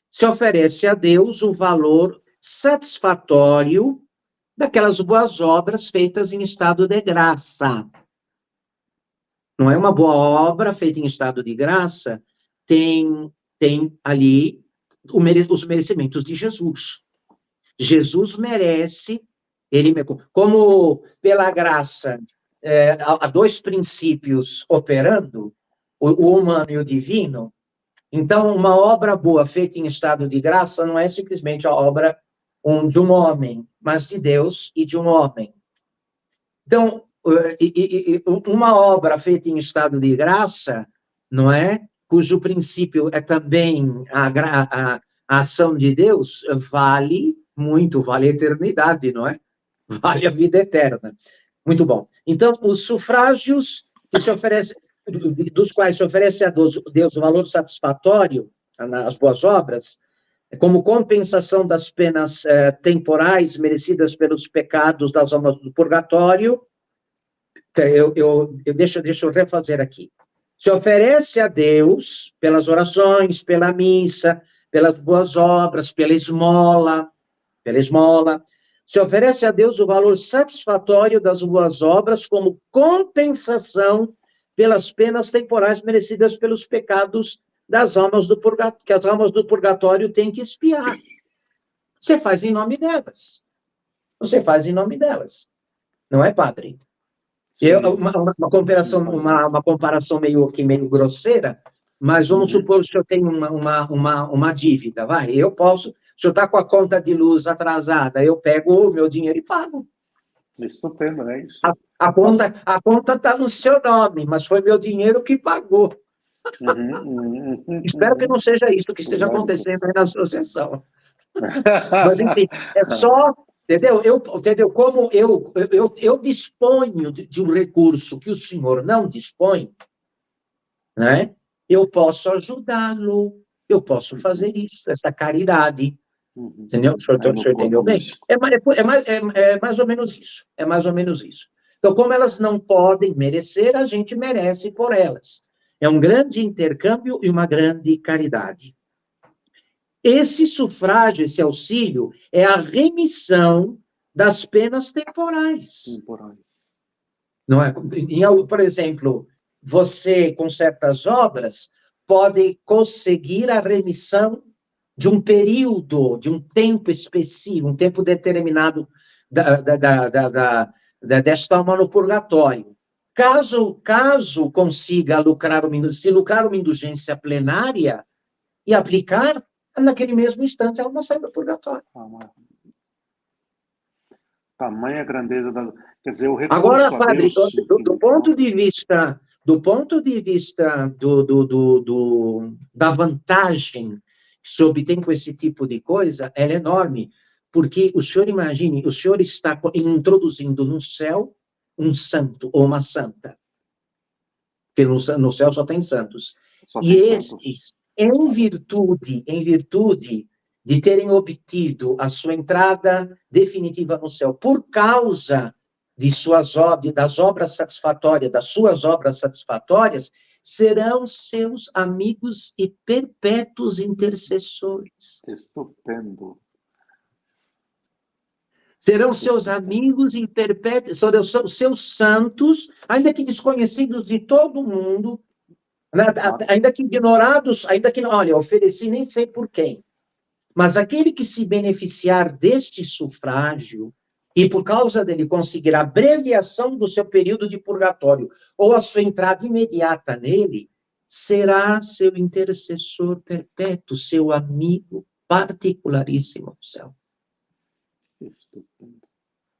se oferece a Deus o valor satisfatório daquelas boas obras feitas em estado de graça. Não é uma boa obra feita em estado de graça, tem ali os merecimentos de Jesus. Jesus merece, como pela graça, há dois princípios operando, o humano e o divino. Então, uma obra boa feita em estado de graça não é simplesmente a obra de um homem, mas de Deus e de um homem. Então, uma obra feita em estado de graça, não é? Cujo princípio é também a ação de Deus, vale muito, vale a eternidade, não é? Vale a vida eterna. Muito bom. Então, os sufrágios que se oferecem, dos quais se oferece a Deus o valor satisfatório nas boas obras, como compensação das penas temporais merecidas pelos pecados das almas do purgatório. Deixa eu refazer aqui. Se oferece a Deus pelas orações, pela missa, pelas boas obras, pela esmola, se oferece a Deus o valor satisfatório das boas obras como compensação pelas penas temporais merecidas pelos pecados das almas do purgatório, que as almas do purgatório têm que expiar. Você faz em nome delas. Você faz em nome delas. Não é, padre? Uma comparação meio grosseira, mas vamos supor que o senhor tem uma dívida, vai, eu posso, o senhor está com a conta de luz atrasada, eu pego o meu dinheiro e pago. Estupendo, é isso. A conta está no seu nome, mas foi meu dinheiro que pagou. Espero que não seja isso que esteja acontecendo aí na associação. Mas, enfim, é só... Entendeu? Como eu disponho de um recurso que o senhor não dispõe, né? Eu posso ajudá-lo, eu posso fazer isso, essa caridade. Entendeu? O senhor entendeu bem? É mais ou menos isso. É mais ou menos isso. Então, como elas não podem merecer, a gente merece por elas. É um grande intercâmbio e uma grande caridade. Esse sufrágio, esse auxílio, é a remissão das penas temporais. Não é? Por exemplo, você, com certas obras, pode conseguir a remissão de um período, de um tempo específico, um tempo determinado desta alma no purgatório. Caso consiga lucrar uma indulgência plenária e aplicar, naquele mesmo instante, ela não sai do purgatório. Tamanha grandeza da... Quer dizer, o recurso agora, padre, Deus, do ponto de vista da vantagem que se obtém com esse tipo de coisa, ela é enorme, porque o senhor imagine, o senhor está introduzindo no céu um santo ou uma santa, porque no céu só tem santos. E estes, em virtude de terem obtido a sua entrada definitiva no céu, por causa das obras satisfatórias, das suas obras satisfatórias, serão seus amigos e perpétuos intercessores. Estupendo. Serão seus amigos e perpétuos, serão seus santos, ainda que desconhecidos de todo mundo, ainda que ignorados, olha, ofereci nem sei por quem. Mas aquele que se beneficiar deste sufrágio, e por causa dele conseguir a abreviação do seu período de purgatório, ou a sua entrada imediata nele, será seu intercessor perpétuo, seu amigo particularíssimo no céu.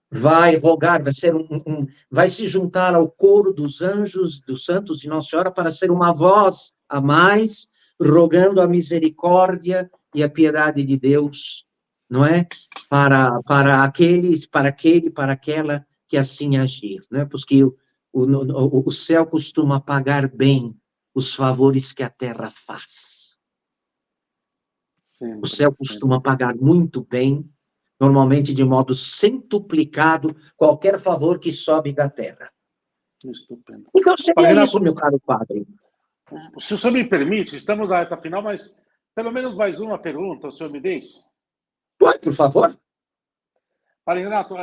Vai rogar, vai se juntar ao coro dos anjos, dos santos de Nossa Senhora, para ser uma voz a mais, rogando a misericórdia e a piedade de Deus, não é? Para aquela que assim agir, não é? Porque o céu costuma pagar bem os favores que a terra faz. O céu costuma pagar muito bem, normalmente de modo centuplicado, qualquer favor que sobe da terra. Estupendo. Então, seria isso, meu caro padre. Se o senhor me permite, estamos na reta final, mas pelo menos mais uma pergunta, o senhor me deixa? Pode, por favor. Padre Renato,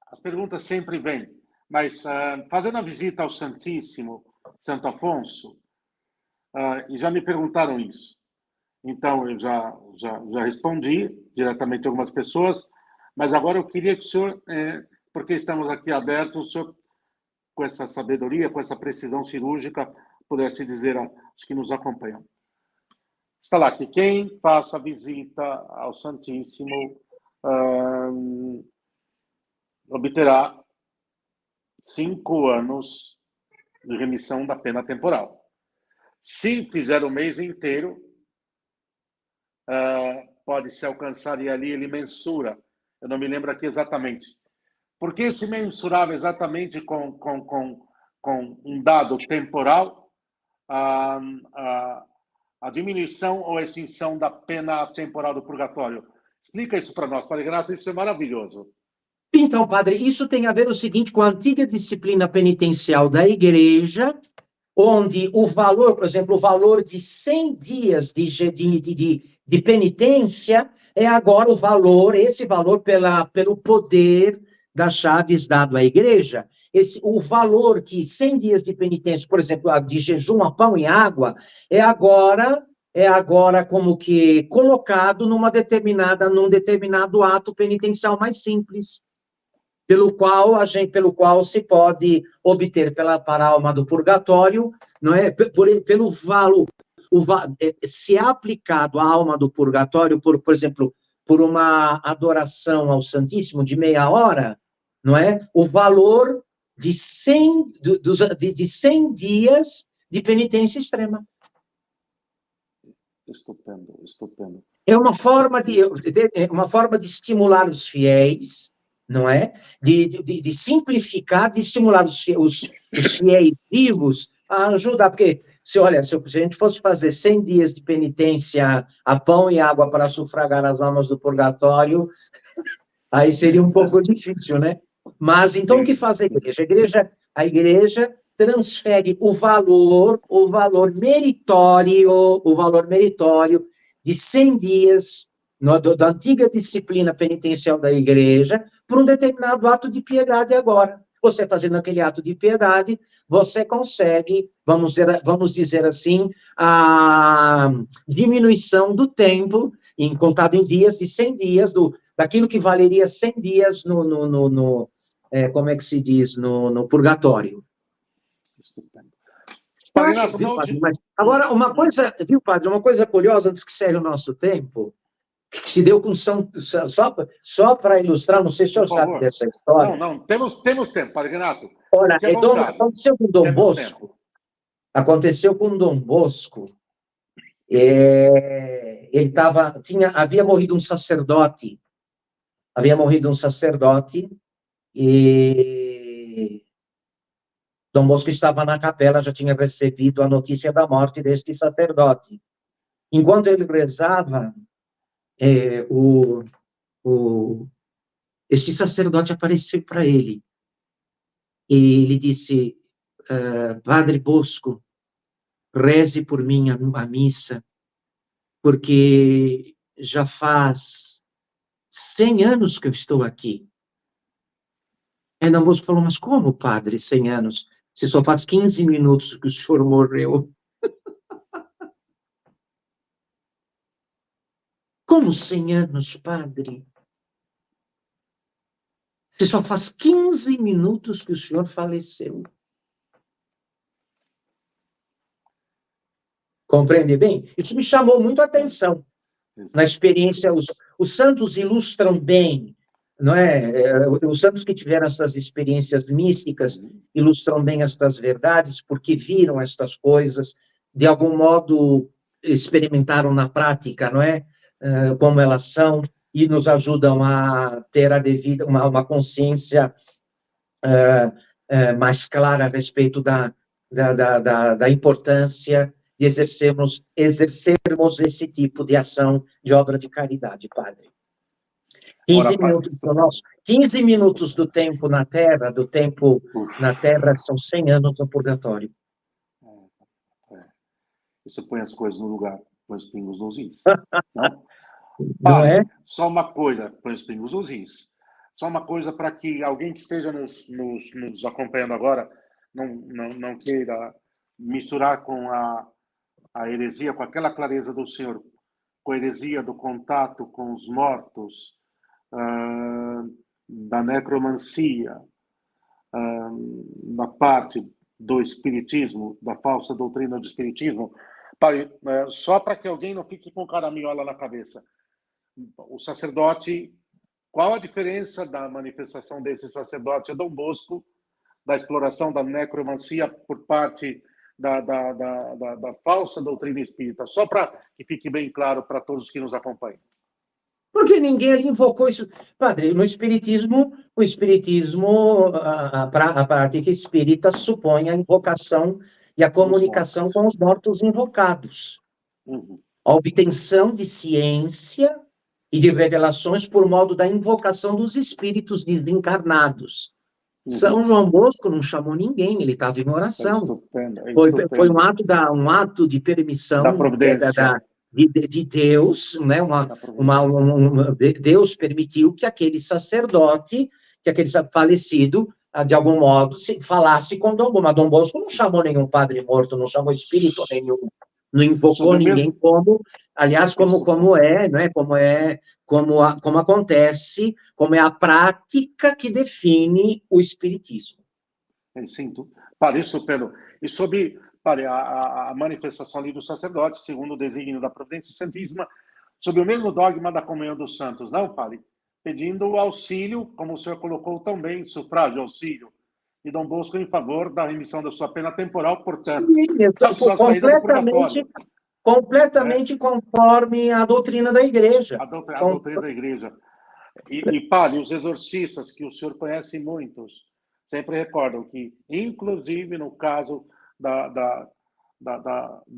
as perguntas sempre vêm, mas fazendo a visita ao Santíssimo, Santo Afonso, e já me perguntaram isso. Então, eu já respondi diretamente a algumas pessoas, mas agora eu queria que o senhor, porque estamos aqui abertos, o senhor, com essa sabedoria, com essa precisão cirúrgica, pudesse dizer aos que nos acompanham. Está lá que quem faça a visita ao Santíssimo obterá 5 anos de remissão da pena temporal. Se fizer o mês inteiro, pode-se alcançar, e ali ele mensura, eu não me lembro aqui exatamente. Por que se mensurava exatamente com um dado temporal a diminuição ou extinção da pena temporal do purgatório? Explica isso para nós, Padre Renato, isso é maravilhoso. Então, padre, isso tem a ver o seguinte, com a antiga disciplina penitencial da Igreja, onde o valor, por exemplo, o valor de 100 dias de penitência é agora o valor, esse valor pelo poder das chaves dado à igreja. O valor que 100 dias de penitência, por exemplo, de jejum a pão e água, é agora como que colocado num determinado ato penitencial mais simples, pelo qual se pode obter para a alma do purgatório, não é? Pelo valor, se é aplicado à alma do purgatório, por exemplo, por uma adoração ao Santíssimo de meia hora, não é? O valor de 100 dias de penitência extrema. Estupendo, estupendo. É uma forma de estimular os fiéis, não é? De simplificar, de estimular os fiéis vivos a ajudar, porque, se a gente fosse fazer 100 dias de penitência a pão e água para sufragar as almas do purgatório, aí seria um pouco difícil, né? Mas, então, o que faz a igreja? A igreja transfere o valor meritório de 100 dias da antiga disciplina penitencial da igreja por um determinado ato de piedade agora. Você fazendo aquele ato de piedade, você consegue, vamos dizer assim, a diminuição do tempo, contado em dias, de 100 dias, daquilo que valeria 100 dias como é que se diz, no purgatório. Renato, Mas, agora, uma coisa, viu, padre, uma coisa curiosa, antes que seja o nosso tempo, que se deu com só para ilustrar, não sei se o senhor sabe dessa história. Não, temos tempo, padre Renato. Olha, então, aconteceu com Dom Bosco. Aconteceu com Dom Bosco. Havia morrido um sacerdote. E Dom Bosco estava na capela, já tinha recebido a notícia da morte deste sacerdote. Enquanto ele rezava, este sacerdote apareceu para ele. E ele disse, Padre Bosco, reze por mim a missa, porque já faz 100 anos que eu estou aqui. Aí Dom Bosco falou, mas como, padre, 100 anos? Se só faz 15 minutos que o senhor morreu. Como 100 anos, padre? Se só faz 15 minutos que o senhor faleceu. Compreende bem? Isso me chamou muito a atenção. Na experiência, os santos ilustram bem, não é? Os santos que tiveram essas experiências místicas ilustram bem estas verdades, porque viram estas coisas, de algum modo experimentaram na prática, não é? Como elas são, e nos ajudam a ter uma consciência mais clara a respeito da importância de exercermos esse tipo de ação de obra de caridade, padre. 15 minutos do tempo na Terra, são 100 anos no purgatório. Isso põe as coisas no lugar, põe os pingos nos is. Não é? Só uma coisa, põe os pingos nos is. Só uma coisa para que alguém que esteja nos acompanhando agora não queira misturar com a heresia, com aquela clareza do Senhor, com a heresia do contato com os mortos, da necromancia, na parte do espiritismo, da falsa doutrina do espiritismo. Pai, só para que alguém não fique com caraminhola na cabeça. O sacerdote, qual a diferença da manifestação desse sacerdote a Dom Bosco, da exploração da necromancia por parte da falsa doutrina espírita? Só para que fique bem claro para todos que nos acompanham. Porque ninguém invocou isso. Padre, no Espiritismo, a prática espírita supõe a invocação e a comunicação com os mortos invocados. A obtenção de ciência e de revelações por modo da invocação dos espíritos desencarnados. São João Bosco não chamou ninguém, ele estava em oração. Estupendo, Foi um ato de permissão da providência. de Deus, né? Deus permitiu que aquele sacerdote, que aquele falecido, de algum modo, falasse com Dom Bosco. Mas Dom Bosco não chamou nenhum padre morto, não chamou espírito nenhum, não invocou ninguém como, aliás, como é, né? Como acontece, como é a prática que define o espiritismo. Sim, para isso, Pedro. E sobre a manifestação ali do sacerdote, segundo o desígnio da Providência Santíssima, sobre o mesmo dogma da comunhão dos santos, não, padre? Pedindo o auxílio, como o senhor colocou também, sufrágio, auxílio, de Dom Bosco em favor da remissão da sua pena temporal, portanto, completamente conforme a doutrina da Igreja. A doutrina da Igreja. E, padre, os exorcistas, que o senhor conhece muitos, sempre recordam que, inclusive no caso da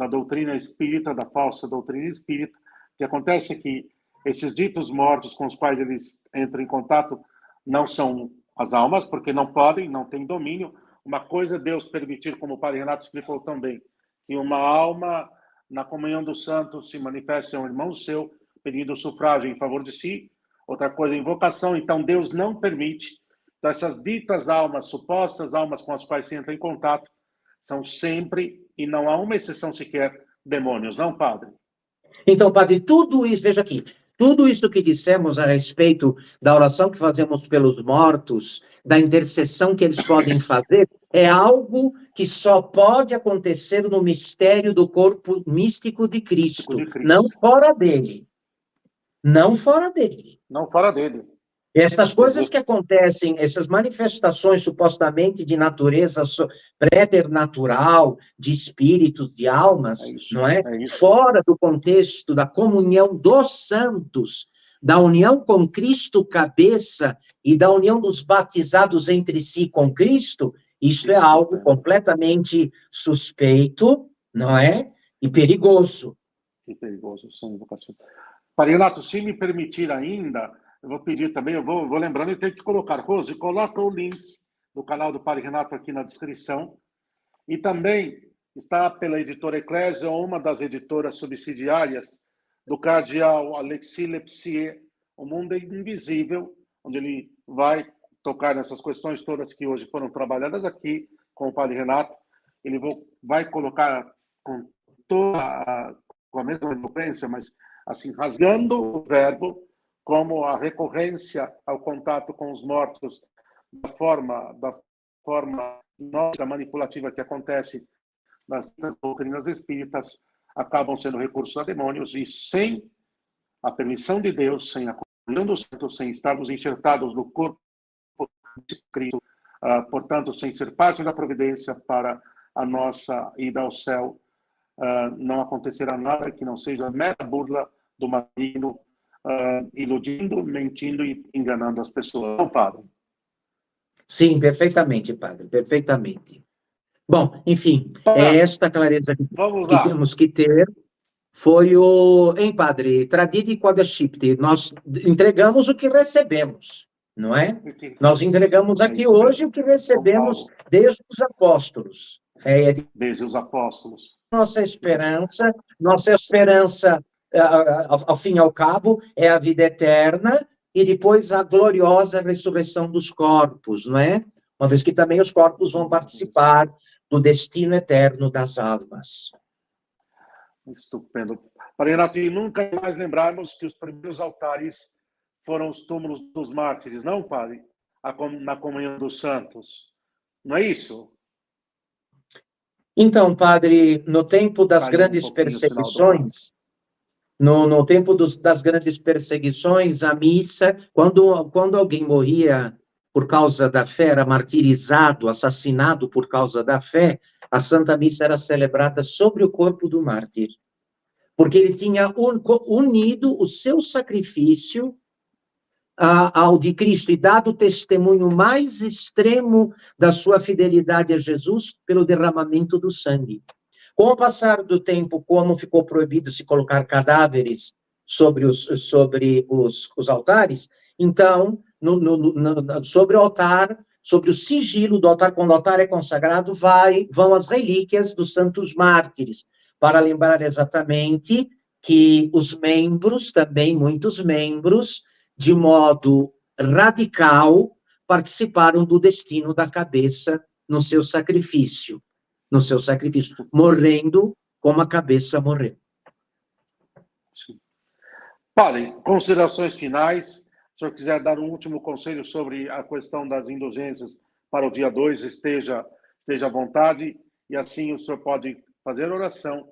doutrina espírita, da falsa doutrina espírita, o que acontece é que esses ditos mortos com os quais eles entram em contato não são as almas, porque não podem, não têm domínio. Uma coisa é Deus permitir, como o padre Renato explicou também, que uma alma na comunhão dos santos se manifeste a um irmão seu, pedindo sufrágio em favor de si. Outra coisa é invocação, então Deus não permite. Então, essas ditas almas, supostas almas com as quais se entra em contato, são sempre, e não há uma exceção sequer, demônios, não, padre? Então, padre, tudo isso, veja aqui, tudo isso que dissemos a respeito da oração que fazemos pelos mortos, da intercessão que eles podem fazer, é algo que só pode acontecer no mistério do corpo místico de Cristo, não fora dele. Não fora dele. Não fora dele. Essas coisas que acontecem, essas manifestações supostamente de natureza preternatural, de espíritos, de almas, não é? Fora do contexto da comunhão dos santos, da união com Cristo cabeça e da união dos batizados entre si com Cristo, isso é algo completamente suspeito, não é? E perigoso. E perigoso, sem invocação. Padre Renato, se me permitir ainda, eu vou pedir também, eu vou lembrando, e tenho que colocar, Rose, coloca o link do canal do Padre Renato aqui na descrição. E também está pela editora Eclésia, uma das editoras subsidiárias do cardeal Alexis Lepsier, O Mundo Invisível, onde ele vai tocar nessas questões todas que hoje foram trabalhadas aqui com o Padre Renato. Ele vai colocar com a mesma eloquência, mas assim, rasgando o verbo, como a recorrência ao contato com os mortos, da forma gnóstica manipulativa que acontece nas doutrinas espíritas, acabam sendo recursos a demônios, e sem a permissão de Deus, sem a comunhão dos santos, sem estarmos enxertados no corpo de Cristo, portanto, sem ser parte da providência para a nossa ida ao céu, não acontecerá nada que não seja mera burla do maligno, iludindo, mentindo e enganando as pessoas. Não, padre? Sim, perfeitamente, padre, perfeitamente. Bom, enfim, é esta clareza que temos que ter. Foi hein, padre? Tradidi quod ascipti. Nós entregamos o que recebemos, não é? Nós entregamos aqui hoje o que recebemos desde os apóstolos. Desde os apóstolos. Nossa esperança, ao fim e ao cabo, é a vida eterna e depois a gloriosa ressurreição dos corpos, não é? Uma vez que também os corpos vão participar do destino eterno das almas. Estupendo. Padre Renato, e nunca mais lembrarmos que os primeiros altares foram os túmulos dos mártires, não, padre? Na comunhão dos santos. Não é isso? Então, padre, no tempo das grandes perseguições, no tempo das grandes perseguições, a missa, quando alguém morria por causa da fé, era martirizado, assassinado por causa da fé, a Santa Missa era celebrada sobre o corpo do mártir, porque ele tinha unido o seu sacrifício ao de Cristo e dado o testemunho mais extremo da sua fidelidade a Jesus pelo derramamento do sangue. Com o passar do tempo, como ficou proibido se colocar cadáveres sobre os altares, então, sobre o altar sobre o sigilo do altar. Quando o altar é consagrado, vão as relíquias dos santos mártires, para lembrar exatamente que os membros, também muitos membros, de modo radical, participaram do destino da cabeça no seu sacrifício, morrendo como a cabeça morreu. Sim. Padre, considerações finais. Se o senhor quiser dar um último conselho sobre a questão das indulgências para o dia 2, esteja à vontade, e assim o senhor pode fazer oração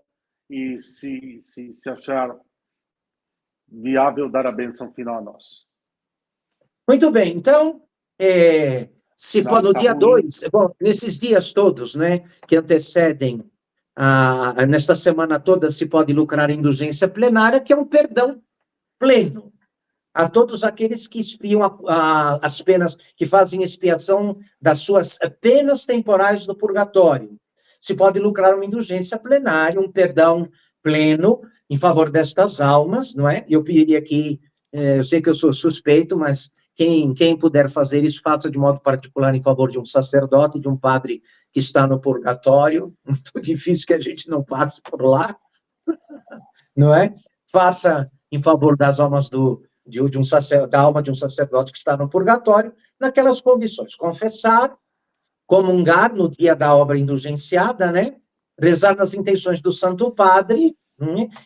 e, se achar viável, dar a bênção final a nós. Muito bem, então, se pode, no dia 2, nesses dias todos, né, que antecedem, nesta semana toda, se pode lucrar indulgência plenária, que é um perdão pleno a todos aqueles que expiam as penas, que fazem expiação das suas penas temporais no purgatório. Se pode lucrar uma indulgência plenária, um perdão pleno em favor destas almas, não é? Eu pediria que, eu sei que eu sou suspeito, mas quem puder fazer isso, faça de modo particular em favor de um sacerdote, de um padre que está no purgatório. Muito difícil que a gente não passe por lá, não é? Faça em favor das almas da alma de um sacerdote que está no purgatório, naquelas condições: confessar, comungar no dia da obra indulgenciada, né? Rezar nas intenções do Santo Padre,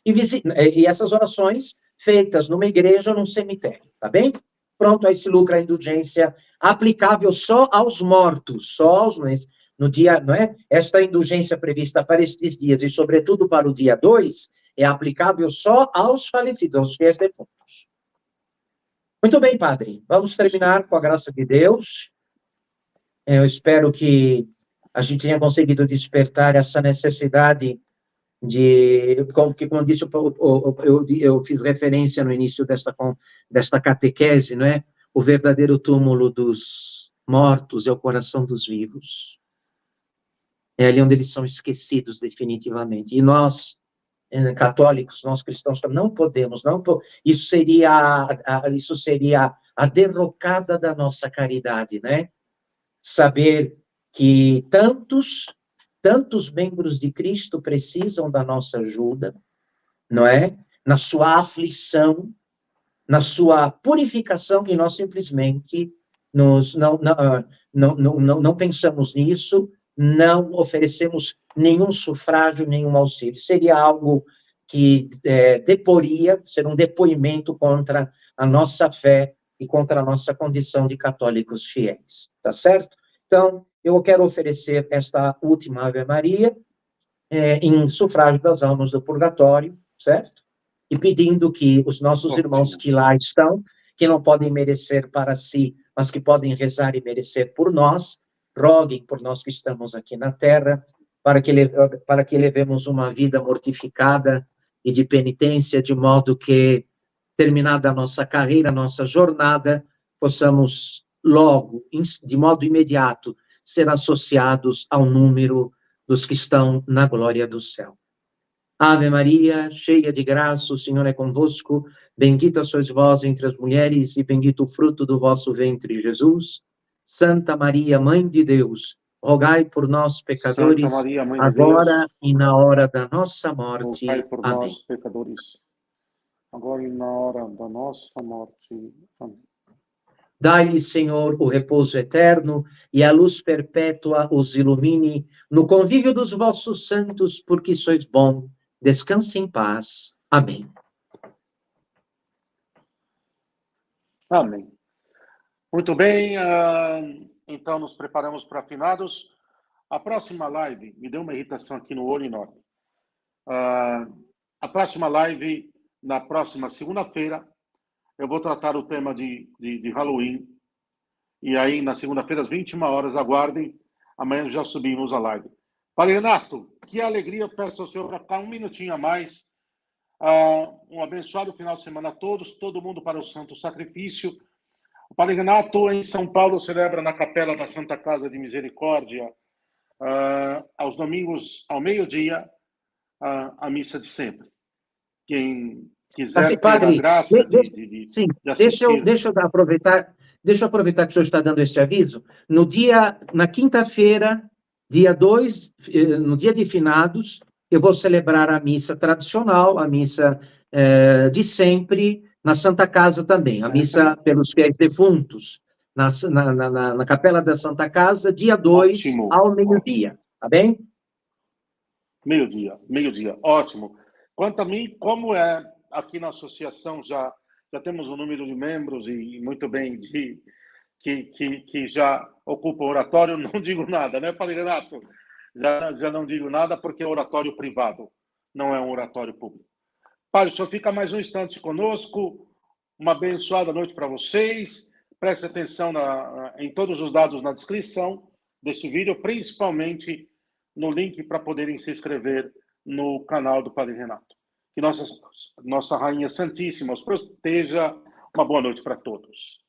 e essas orações feitas numa igreja ou num cemitério, tá bem? Pronto, aí se lucra a indulgência aplicável só aos mortos, no dia, não é? Esta indulgência prevista para estes dias e, sobretudo, para o dia 2, é aplicável só aos falecidos, aos fiéis defuntos. Muito bem, padre. Vamos terminar com a graça de Deus. Eu espero que a gente tenha conseguido despertar essa necessidade como disse, eu fiz referência no início desta catequese, não é? O verdadeiro túmulo dos mortos é o coração dos vivos. É ali onde eles são esquecidos definitivamente. E nós, católicos, nós cristãos, não podemos, isso seria a derrocada da nossa caridade, né? Saber que tantos membros de Cristo precisam da nossa ajuda, não é? Na sua aflição, na sua purificação, e nós simplesmente não pensamos nisso, não oferecemos nenhum sufrágio, nenhum auxílio. Seria algo que ser um depoimento contra a nossa fé e contra a nossa condição de católicos fiéis, tá certo? Então, eu quero oferecer esta última Ave Maria em sufrágio das almas do purgatório, certo? E pedindo que os nossos irmãos que lá estão, que não podem merecer para si, mas que podem rezar e merecer por nós, roguem por nós que estamos aqui na Terra, para que levemos uma vida mortificada e de penitência, de modo que, terminada a nossa carreira, a nossa jornada, possamos logo, de modo imediato, ser associados ao número dos que estão na glória do céu. Ave Maria, cheia de graça, o Senhor é convosco, bendita sois vós entre as mulheres e bendito o fruto do vosso ventre, Jesus. Santa Maria, Mãe de Deus, rogai por nós, pecadores, Maria, Mãe agora de Deus, e na hora da nossa morte. rogai por Amém. nós, pecadores, agora e na hora da nossa morte. Amém. Dai-lhe, Senhor, o repouso eterno e a luz perpétua os ilumine no convívio dos vossos santos, porque sois bom. Descanse em paz. Amém. Amém. Muito bem, então nos preparamos para finados. A próxima live, me deu uma irritação aqui no olho enorme. A próxima live, na próxima segunda-feira, eu vou tratar o tema de Halloween. E aí, na segunda-feira, às 21 horas, aguardem. Amanhã já subimos a live. Padre Renato, que alegria, peço ao senhor para ficar um minutinho a mais. Um abençoado final de semana a todos, todo mundo para o Santo Sacrifício. O Padre Renato, em São Paulo, celebra na Capela da Santa Casa de Misericórdia, aos domingos, ao meio-dia, a missa de sempre. Quem quiser ter a graça de assistir. Deixa eu aproveitar deixa eu aproveitar que o senhor está dando este aviso. Na quinta-feira, dia 2, no dia de finados, eu vou celebrar a missa tradicional, a missa de sempre, na Santa Casa também, a missa pelos fiéis defuntos, na Capela da Santa Casa, dia 2, Ótimo, ao meio-dia, tá bem? Meio-dia, ótimo. Quanto a mim, como é aqui na associação, já temos um número de membros e muito bem que já ocupa o oratório, não digo nada, né, Padre Renato? Já não digo nada porque é oratório privado, não é um oratório público. Padre, o senhor fica mais um instante conosco, uma abençoada noite para vocês, preste atenção em todos os dados na descrição desse vídeo, principalmente no link para poderem se inscrever no canal do Padre Renato. Que nossa Rainha Santíssima os proteja. Uma boa noite para todos.